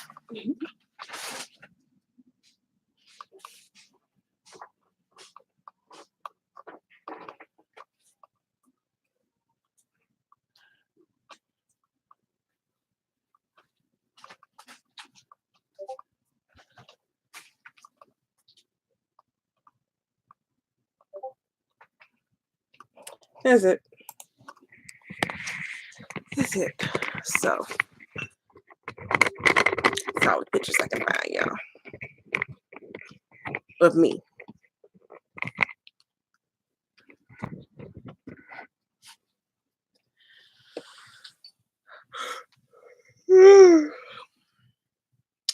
That's it. That's it. So, that's all the pictures I can find, y'all. Of me.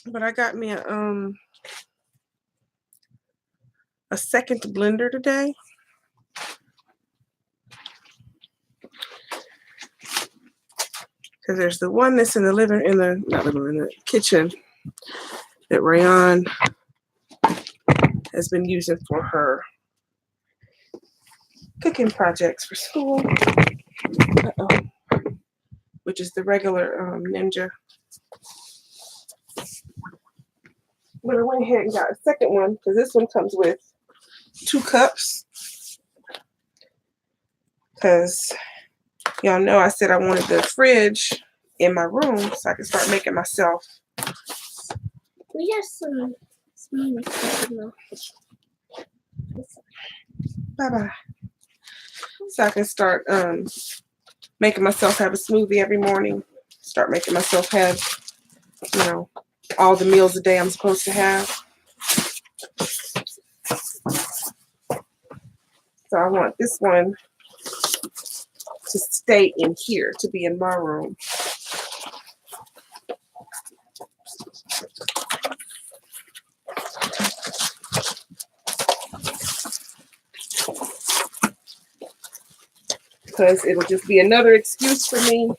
But I got me a second blender today. Because there's the one that's in the kitchen that Rayon has been using for her cooking projects for school. Which is the regular Ninja. But I went ahead and got a second one because this one comes with 2 cups. Because y'all know I said I wanted the fridge in my room so I can start making myself. We have some smoothies. Bye-bye. So I can start making myself have a smoothie every morning. Start making myself have, all the meals a day I'm supposed to have. So I want this one to stay in here, to be in my room. Because it'll just be another excuse for me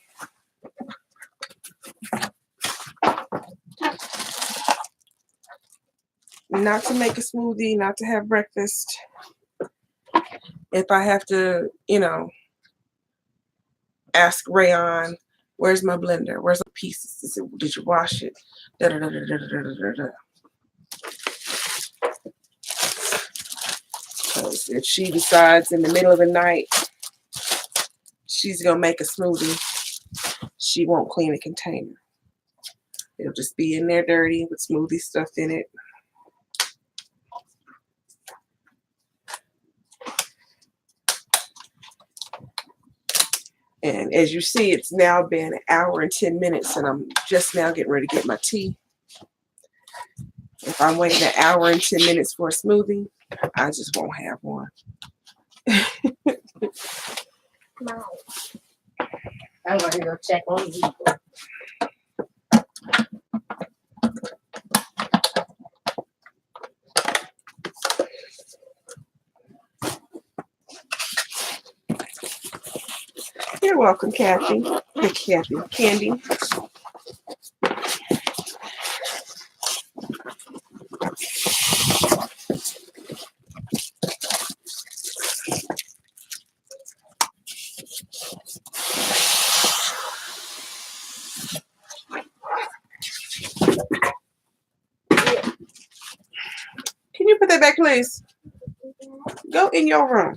not to make a smoothie, not to have breakfast. If I have to, ask Rayon, where's my blender? Where's the pieces? Did you wash it? Because if she decides in the middle of the night she's going to make a smoothie, she won't clean a container. It'll just be in there dirty with smoothie stuff in it. And as you see, it's now been 1 hour and 10 minutes, and I'm just now getting ready to get my tea. If I'm waiting 1 hour and 10 minutes for a smoothie, I just won't have one. I'm going to go check on you. You're welcome, Kathy. Hey, Kathy. Candy. Can you put that back, please? Go in your room.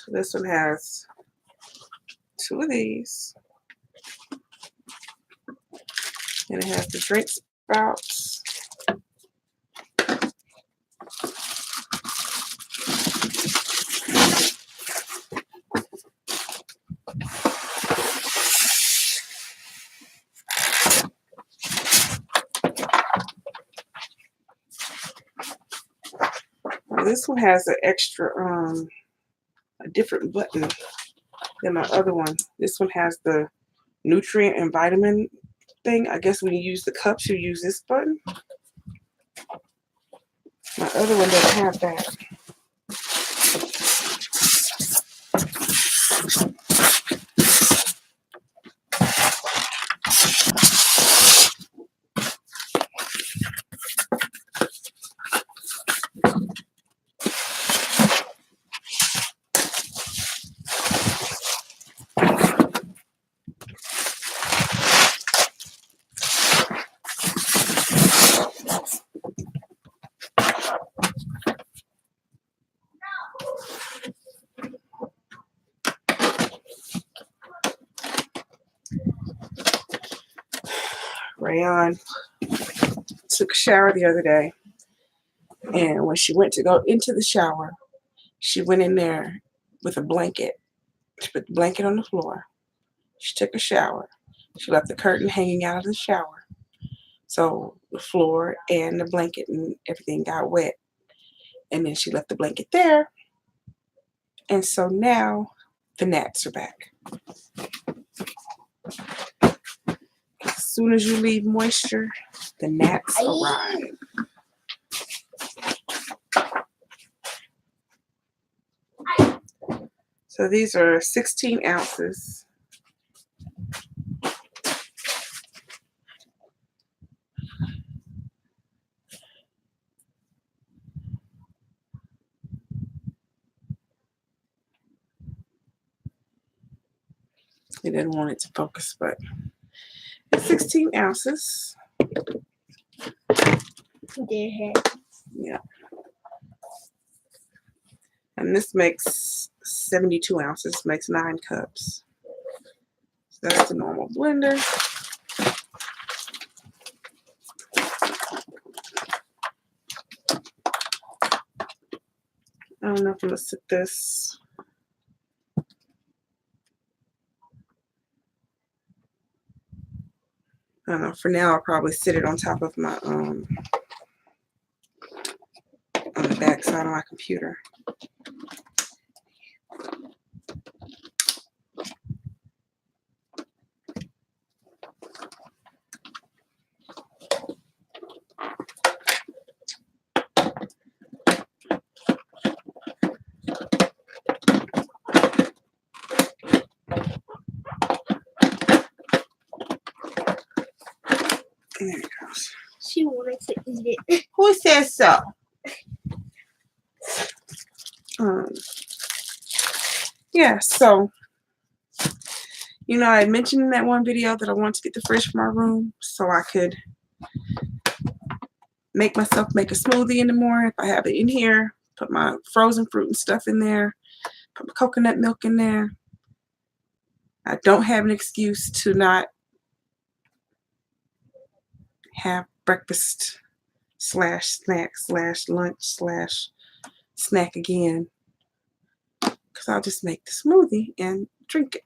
This one has 2 of these. And it has the drink spouts. This one has an extra, a different button. Then my other one, this one has the nutrient and vitamin thing. I guess when you use the cups, you use this button. My other one doesn't have that. Rayon took a shower the other day, and when she went to go into the shower, she went in there with a blanket. She put the blanket on the floor. She took a shower. She left the curtain hanging out of the shower. So the floor and the blanket and everything got wet. And then she left the blanket there. And so now the gnats are back. As soon as you leave moisture, the gnats arrive. So these are 16 ounces. He didn't want it to focus, but it's 16 ounces. Yeah. And this makes 72 ounces, makes 9 cups. So that's the normal blender. I don't know if I'm gonna sit this. I don't know. For now, I'll probably sit it on top of my on the back side of my computer. There it goes. She wanted to eat it. Who says so? Yeah, so, you know, I had mentioned in that one video that I wanted to get the fridge for my room so I could make myself make a smoothie in the morning if I have it in here, put my frozen fruit and stuff in there, put my coconut milk in there. I don't have an excuse to not have breakfast / snack / lunch / snack again, because I'll just make the smoothie and drink it.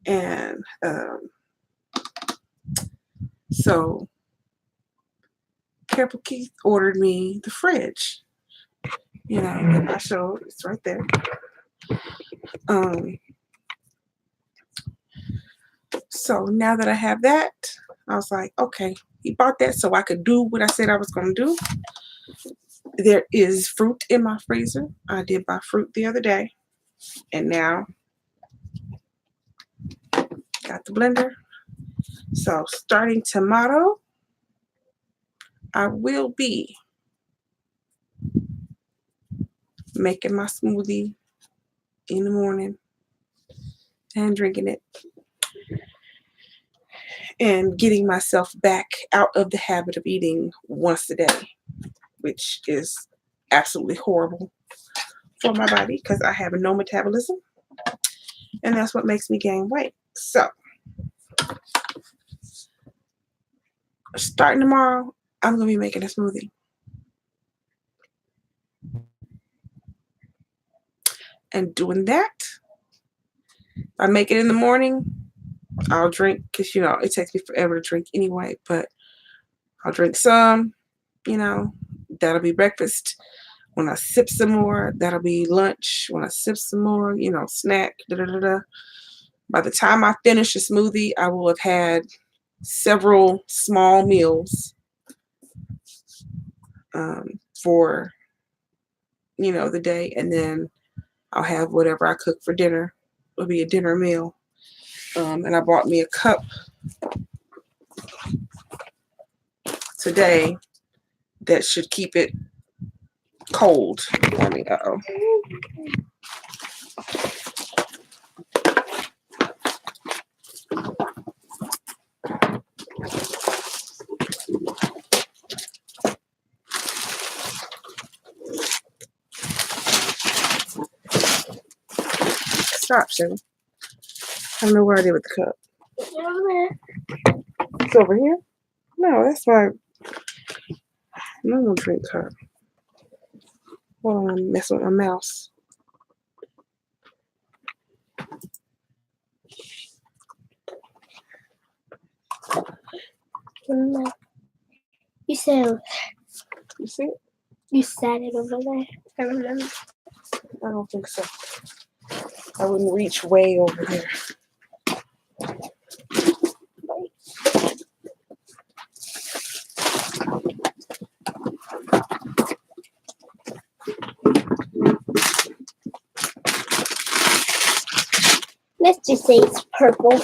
And so Careful Keith ordered me the fridge. You know, that I showed, it's right there. So now that I have that, I was like, okay, he bought that so I could do what I said I was going to do. There is fruit in my freezer. I did buy fruit the other day. And now, got the blender. So starting tomorrow, I will be making my smoothie in the morning and drinking it. And getting myself back out of the habit of eating once a day, which is absolutely horrible for my body because I have no metabolism, and that's what makes me gain weight. So, starting tomorrow, I'm going to be making a smoothie. And doing that, if I make it in the morning, I'll drink, because, you know, it takes me forever to drink anyway, but I'll drink some, you know, that'll be breakfast. When I sip some more, that'll be lunch. When I sip some more, snack. Da, da, da, da. By the time I finish a smoothie, I will have had several small meals for the day, and then I'll have whatever I cook for dinner. It'll be a dinner meal. And I bought me a cup today that should keep it cold for me. Uh-oh. Stop, Shelly. I don't know what I did with the cup. It's over here? No, that's my normal drink cup. Hold on, I'm messing with my mouse. You said You see it? you said it over there. I remember. I don't think so. I wouldn't reach way over there. Let's just say it's purple.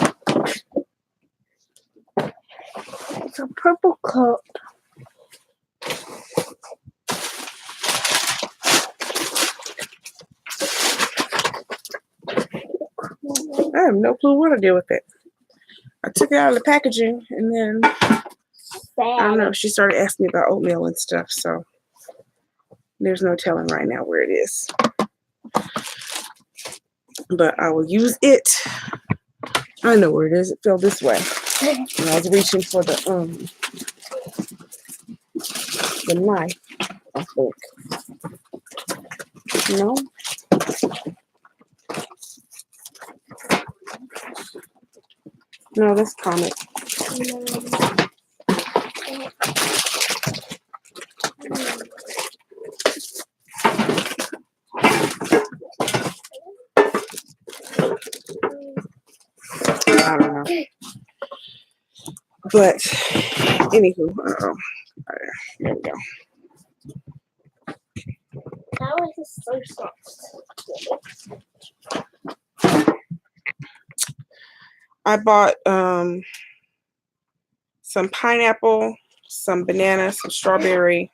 It's a purple cup. I have no clue what to do with it. I took it out of the packaging, and then I don't know. She started asking me about oatmeal and stuff, so there's no telling right now where it is. But I will use it. I know where it is. It fell this way. And I was reaching for the knife, I think. No? No, that's comic. I don't know. But anywho, there we go. How is this so soft? I bought some pineapple, some banana, some strawberry,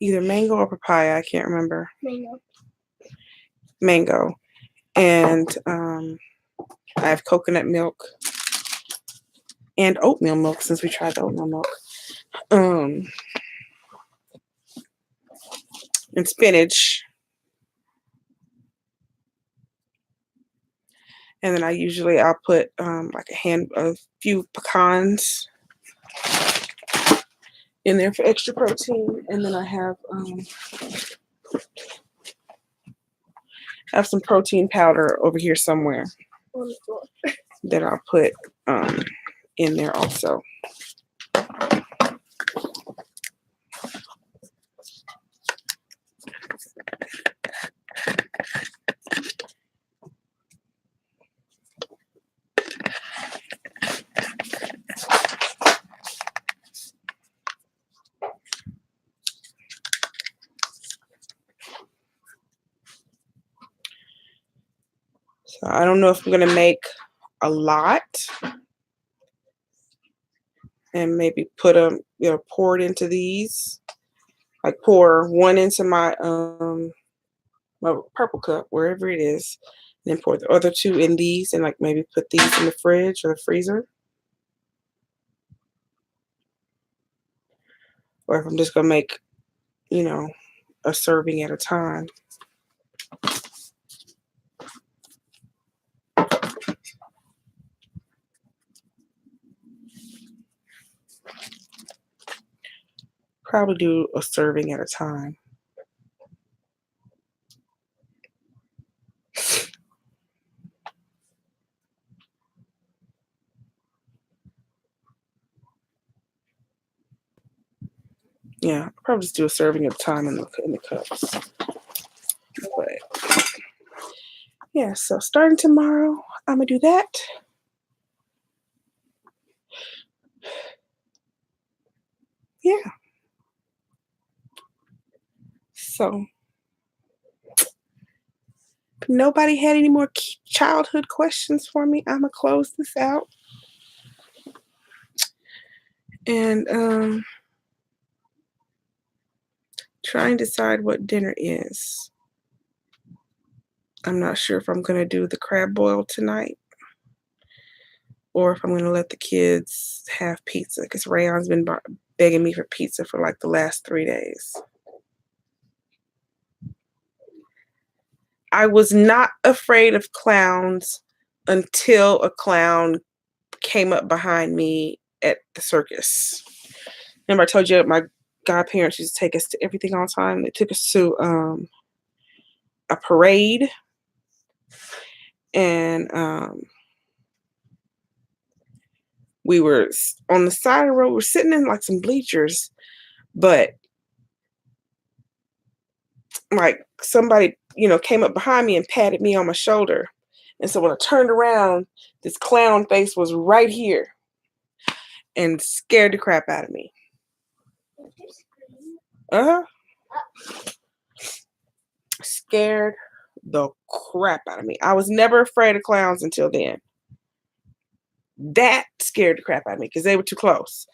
either mango or papaya. I can't remember. Mango. And I have coconut milk and oatmeal milk since we tried the oatmeal milk. And spinach. And then I'll put like a few pecans in there for extra protein. And then I have some protein powder over here somewhere that I'll put in there also. So I don't know if I'm gonna make a lot and maybe put pour it into these. Like pour one into my purple cup, wherever it is, and then pour the other two in these, and like maybe put these in the fridge or the freezer. Or if I'm just gonna make, a serving at a time. Probably do a serving at a time. Yeah, I'll probably just do a serving at a time in the cups. But yeah, so starting tomorrow, I'm gonna do that. Yeah. So if nobody had any more childhood questions for me, I'm gonna close this out. And try and decide what dinner is. I'm not sure if I'm gonna do the crab boil tonight or if I'm gonna let the kids have pizza because Rayon's been begging me for pizza for like the last 3 days. I was not afraid of clowns until a clown came up behind me at the circus. Remember I told you my godparents used to take us to everything all the time. They took us to a parade and we were on the side of the road. We're sitting in like some bleachers, but like somebody, came up behind me and patted me on my shoulder. And so when I turned around, this clown face was right here and scared the crap out of me. Uh-huh. Scared the crap out of me. I was never afraid of clowns until then. That scared the crap out of me because they were too close.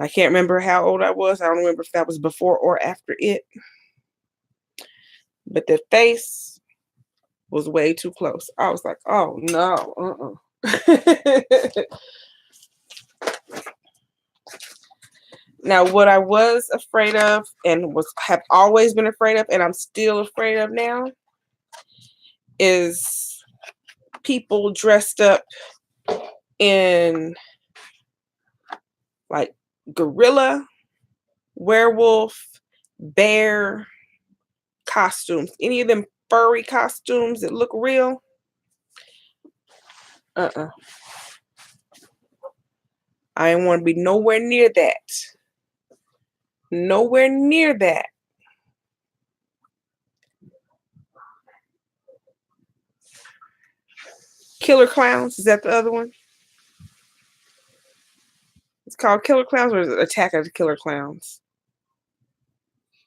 I can't remember how old I was. I don't remember if that was before or after it. But the face was way too close. I was like, oh no, Now, what I was afraid of and have always been afraid of, and I'm still afraid of now, is people dressed up in like gorilla, werewolf, bear costumes. Any of them furry costumes that look real. I didn't want to be nowhere near that. Nowhere near that. Killer Clowns, is that the other one? It's called Killer Clowns or is it Attack of the Killer Clowns?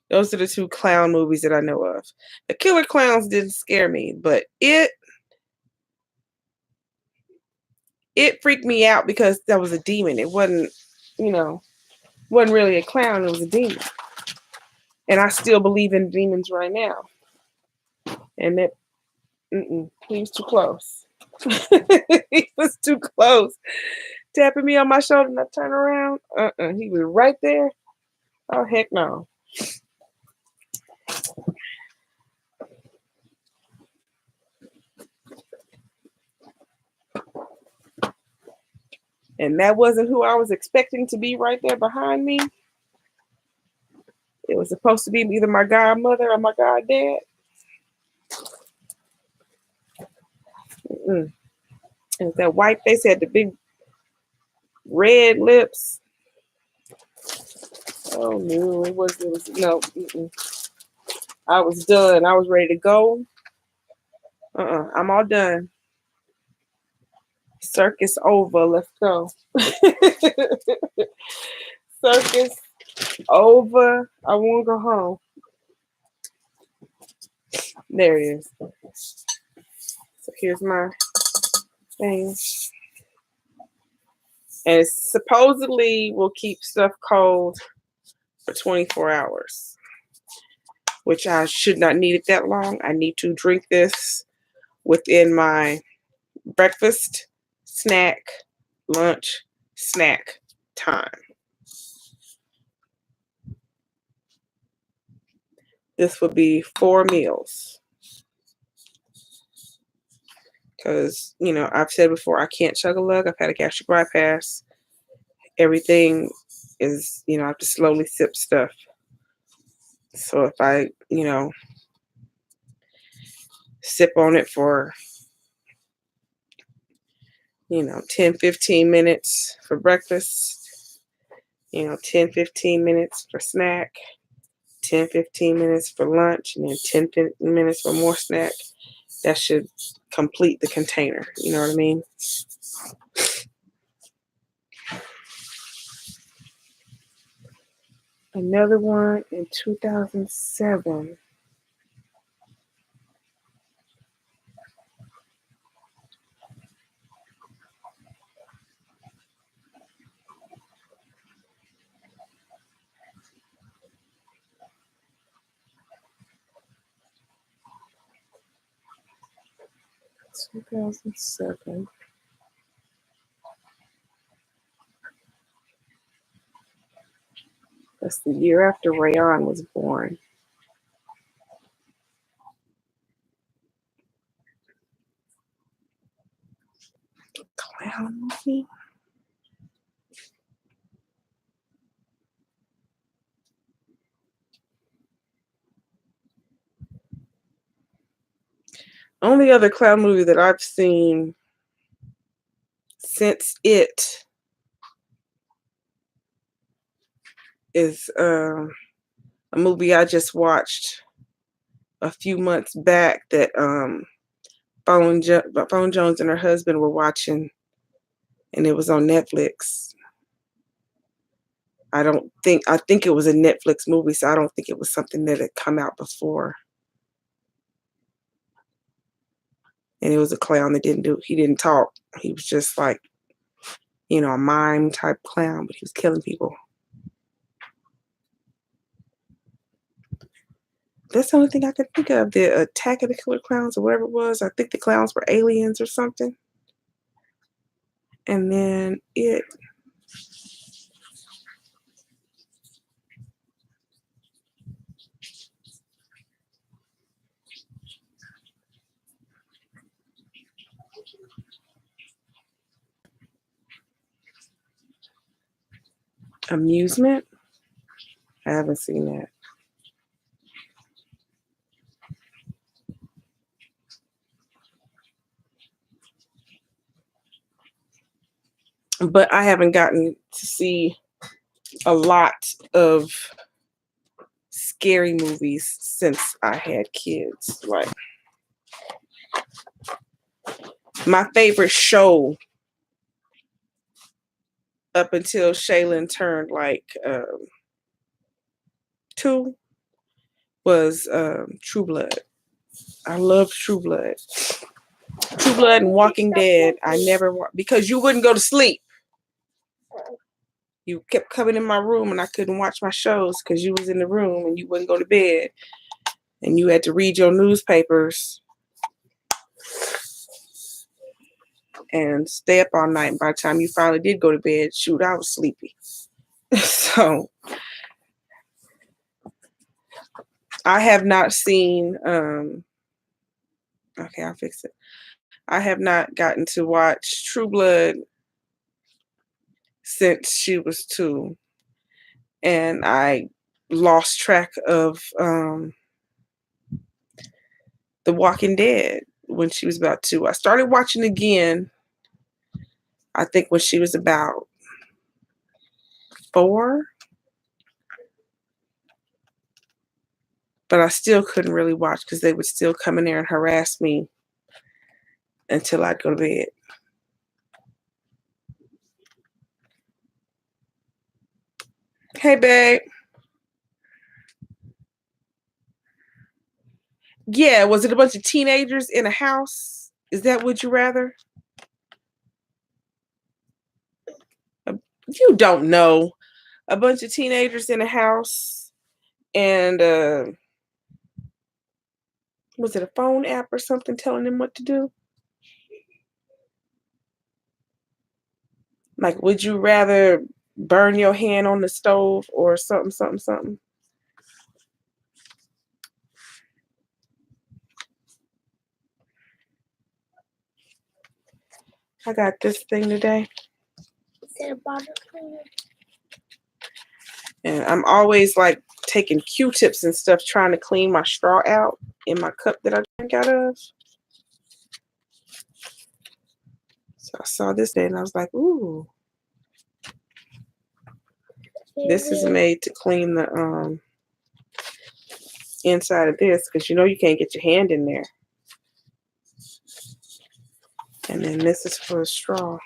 Those are the two clown movies that I know of. The Killer Clowns didn't scare me, but it freaked me out because that was a demon. It wasn't, wasn't really a clown, it was a demon. And I still believe in demons right now. And that, he was too close. He was too close. Tapping me on my shoulder and I turn around. He was right there. Oh, heck no. And that wasn't who I was expecting to be right there behind me. It was supposed to be either my godmother or my goddad. And that white face had the big red lips. Oh no, it was no. I was done. I was ready to go. I'm all done. Circus over. Let's go. Circus over. I want to go home. There it is. So here's my thing. And it supposedly will keep stuff cold for 24 hours, which I should not need it that long. I need to drink this within my breakfast, snack, lunch, snack time. This would be 4 meals. Because, I've said before, I can't chug a lug. I've had a gastric bypass. Everything is, I have to slowly sip stuff. So if I, sip on it for, 10, 15 minutes for breakfast, 10, 15 minutes for snack, 10, 15 minutes for lunch, and then 10, 15 minutes for more snack. That should complete the container. You know what I mean? Another one in 2007. That's the year after Rayon was born. Clown movie? Only other clown movie that I've seen since It is a movie I just watched a few months back that Phone Jones and her husband were watching, and it was on Netflix. I think it was a Netflix movie, so I don't think it was something that had come out before. And it was a clown that he didn't talk. He was just like, a mime type clown, but he was killing people. That's the only thing I could think of. The Attack of the Killer Clowns or whatever it was. I think the clowns were aliens or something. And then It. Amusement. I haven't seen that. But I haven't gotten to see a lot of scary movies since I had kids. Like, my favorite show up until Shaylin turned like 2 was True Blood. I love True Blood. True Blood and Walking Dead. I never because you wouldn't go to sleep. You kept coming in my room and I couldn't watch my shows because you was in the room and you wouldn't go to bed. And you had to read your newspapers and stay up all night. And by the time you finally did go to bed, shoot, I was sleepy. So I have not seen okay, I'll fix it. I have not gotten to watch True Blood since she was 2. And I lost track of The Walking Dead when she was about 2. I started watching again, I think, when she was about 4. But I still couldn't really watch because they would still come in there and harass me until I'd go to bed. Hey, babe. Yeah, was it a bunch of teenagers in a house? Is that Would You Rather? You don't know. A bunch of teenagers in a house, and was it a phone app or something telling them what to do? Like, would you rather burn your hand on the stove or something, something, something? I got this thing today. Is it a bottle cleaner? And I'm always like taking Q-tips and stuff trying to clean my straw out in my cup that I drink out of. So I saw this day and I was like, ooh, this is made to clean the inside of this because you know you can't get your hand in there. And then this is for a straw.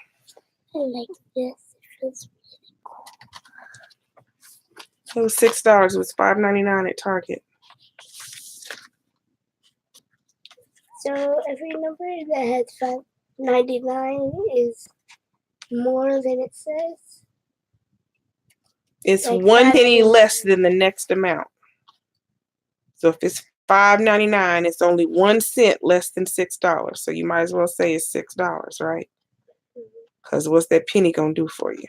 I like this. It feels really cool. It was $6. It was $5.99 at Target. So every number that has $5.99 is more than it says. It's Like 1 penny $5.99. less than the next amount. So if it's $5.99, it's only 1 cent less than $6. So you might as well say it's $6, right? Because what's that penny gonna do for you?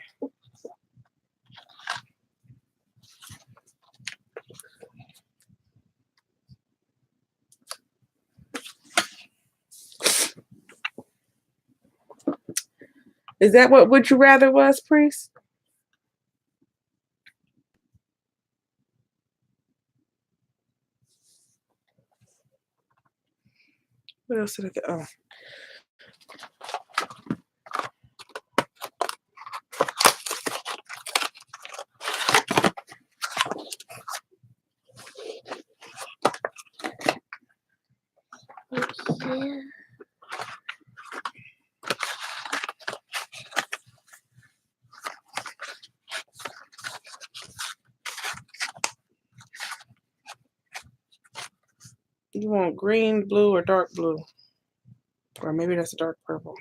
Is that what Would You Rather was, Priest? What else did I get? Oh. Yeah. You want green, blue, or dark blue? Or maybe that's a dark purple.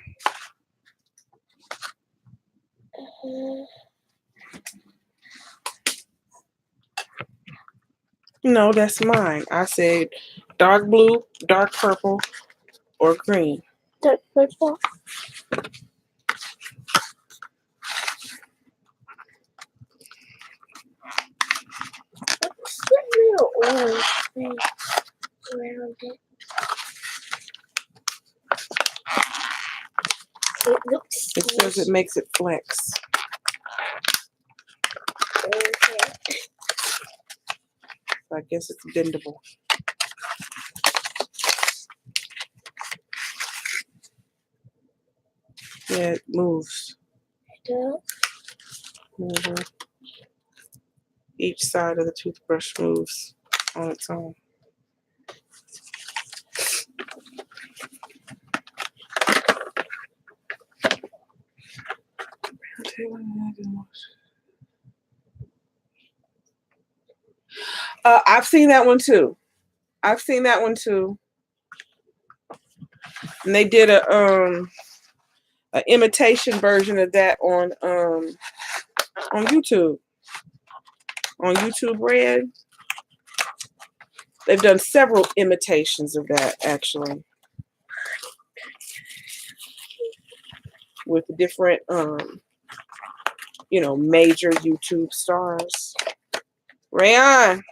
No, that's mine. I said dark blue, dark purple, or green. Dark purple. What's the little orange thing around it? It looks It says it makes it flex. okay. I guess it's bendable. Yeah, it moves. Mhm. Each side of the toothbrush moves on its own. I've seen that one too. And they did a imitation version of that on YouTube. On YouTube Red. They've done several imitations of that actually. With different major YouTube stars. Rayon.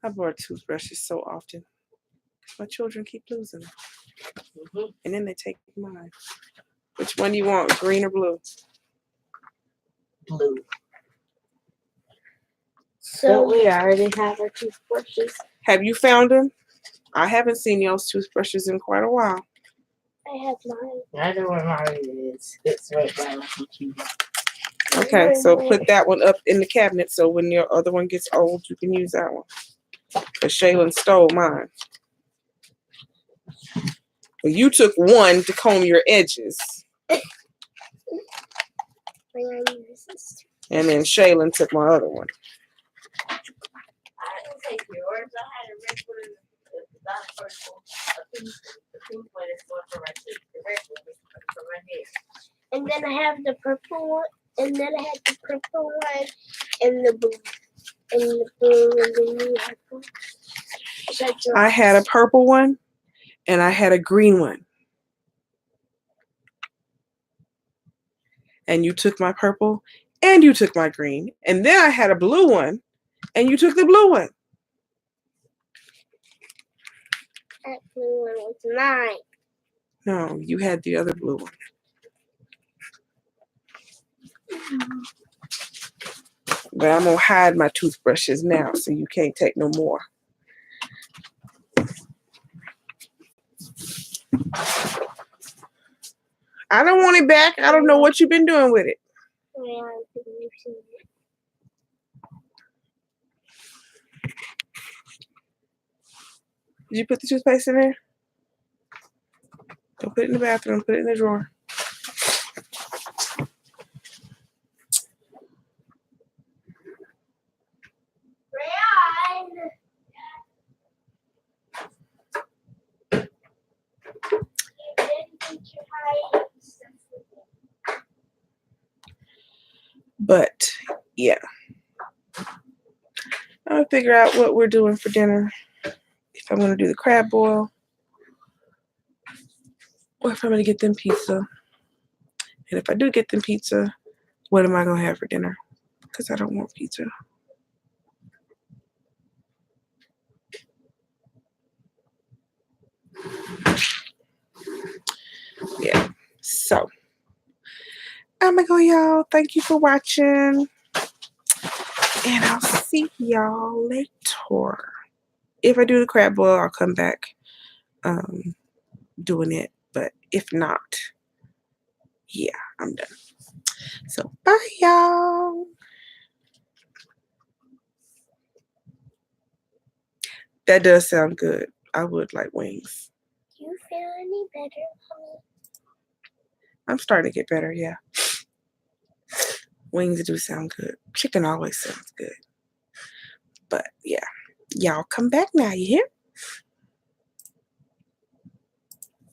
I bought toothbrushes so often. My children keep losing them. And then they take mine. Which one do you want, green or blue? Blue. So Don't we already have our toothbrushes? Have you found them? I haven't seen y'all's toothbrushes in quite a while. I have mine. I know where mine is. It's right by my computer. Okay, so put that one up in the cabinet so when your other one gets old, you can use that one. Because Shaylin stole mine. Well, you took one to comb your edges. And then Shaylin took my other one. I didn't take yours. I had a red one, not purple. The pink one is one for my teeth. The red one is for my hair. And then I have the purple one, and then I had the purple one, and the blue, and then you had one. I had a purple one, and I had a green one. And you took my purple, and you took my green. And then I had a blue one, and you took the blue one. That blue one was mine. No, you had the other blue one. But I'm gonna hide my toothbrushes now so you can't take no more. I don't want it back. I don't know what you've been doing with it. Yeah, I think you've seen it. Did you put the toothpaste in there? Don't put it in the bathroom. Put it in the drawer. Rayon! You didn't put your hiding stuff with it. But yeah, I'm gonna figure out what we're doing for dinner. If I'm gonna do the crab boil, or if I'm gonna get them pizza. And if I do get them pizza, what am I gonna have for dinner? Because I don't want pizza. Yeah. So I'm gonna go, y'all. Thank you for watching. And I'll see y'all later. If I do the crab boil, I'll come back doing it. But if not, yeah, I'm done. So bye, y'all. That does sound good. I would like wings. Do you feel any better, honey? I'm starting to get better, yeah. Wings do sound good. Chicken always sounds good. But yeah, y'all come back now, you hear?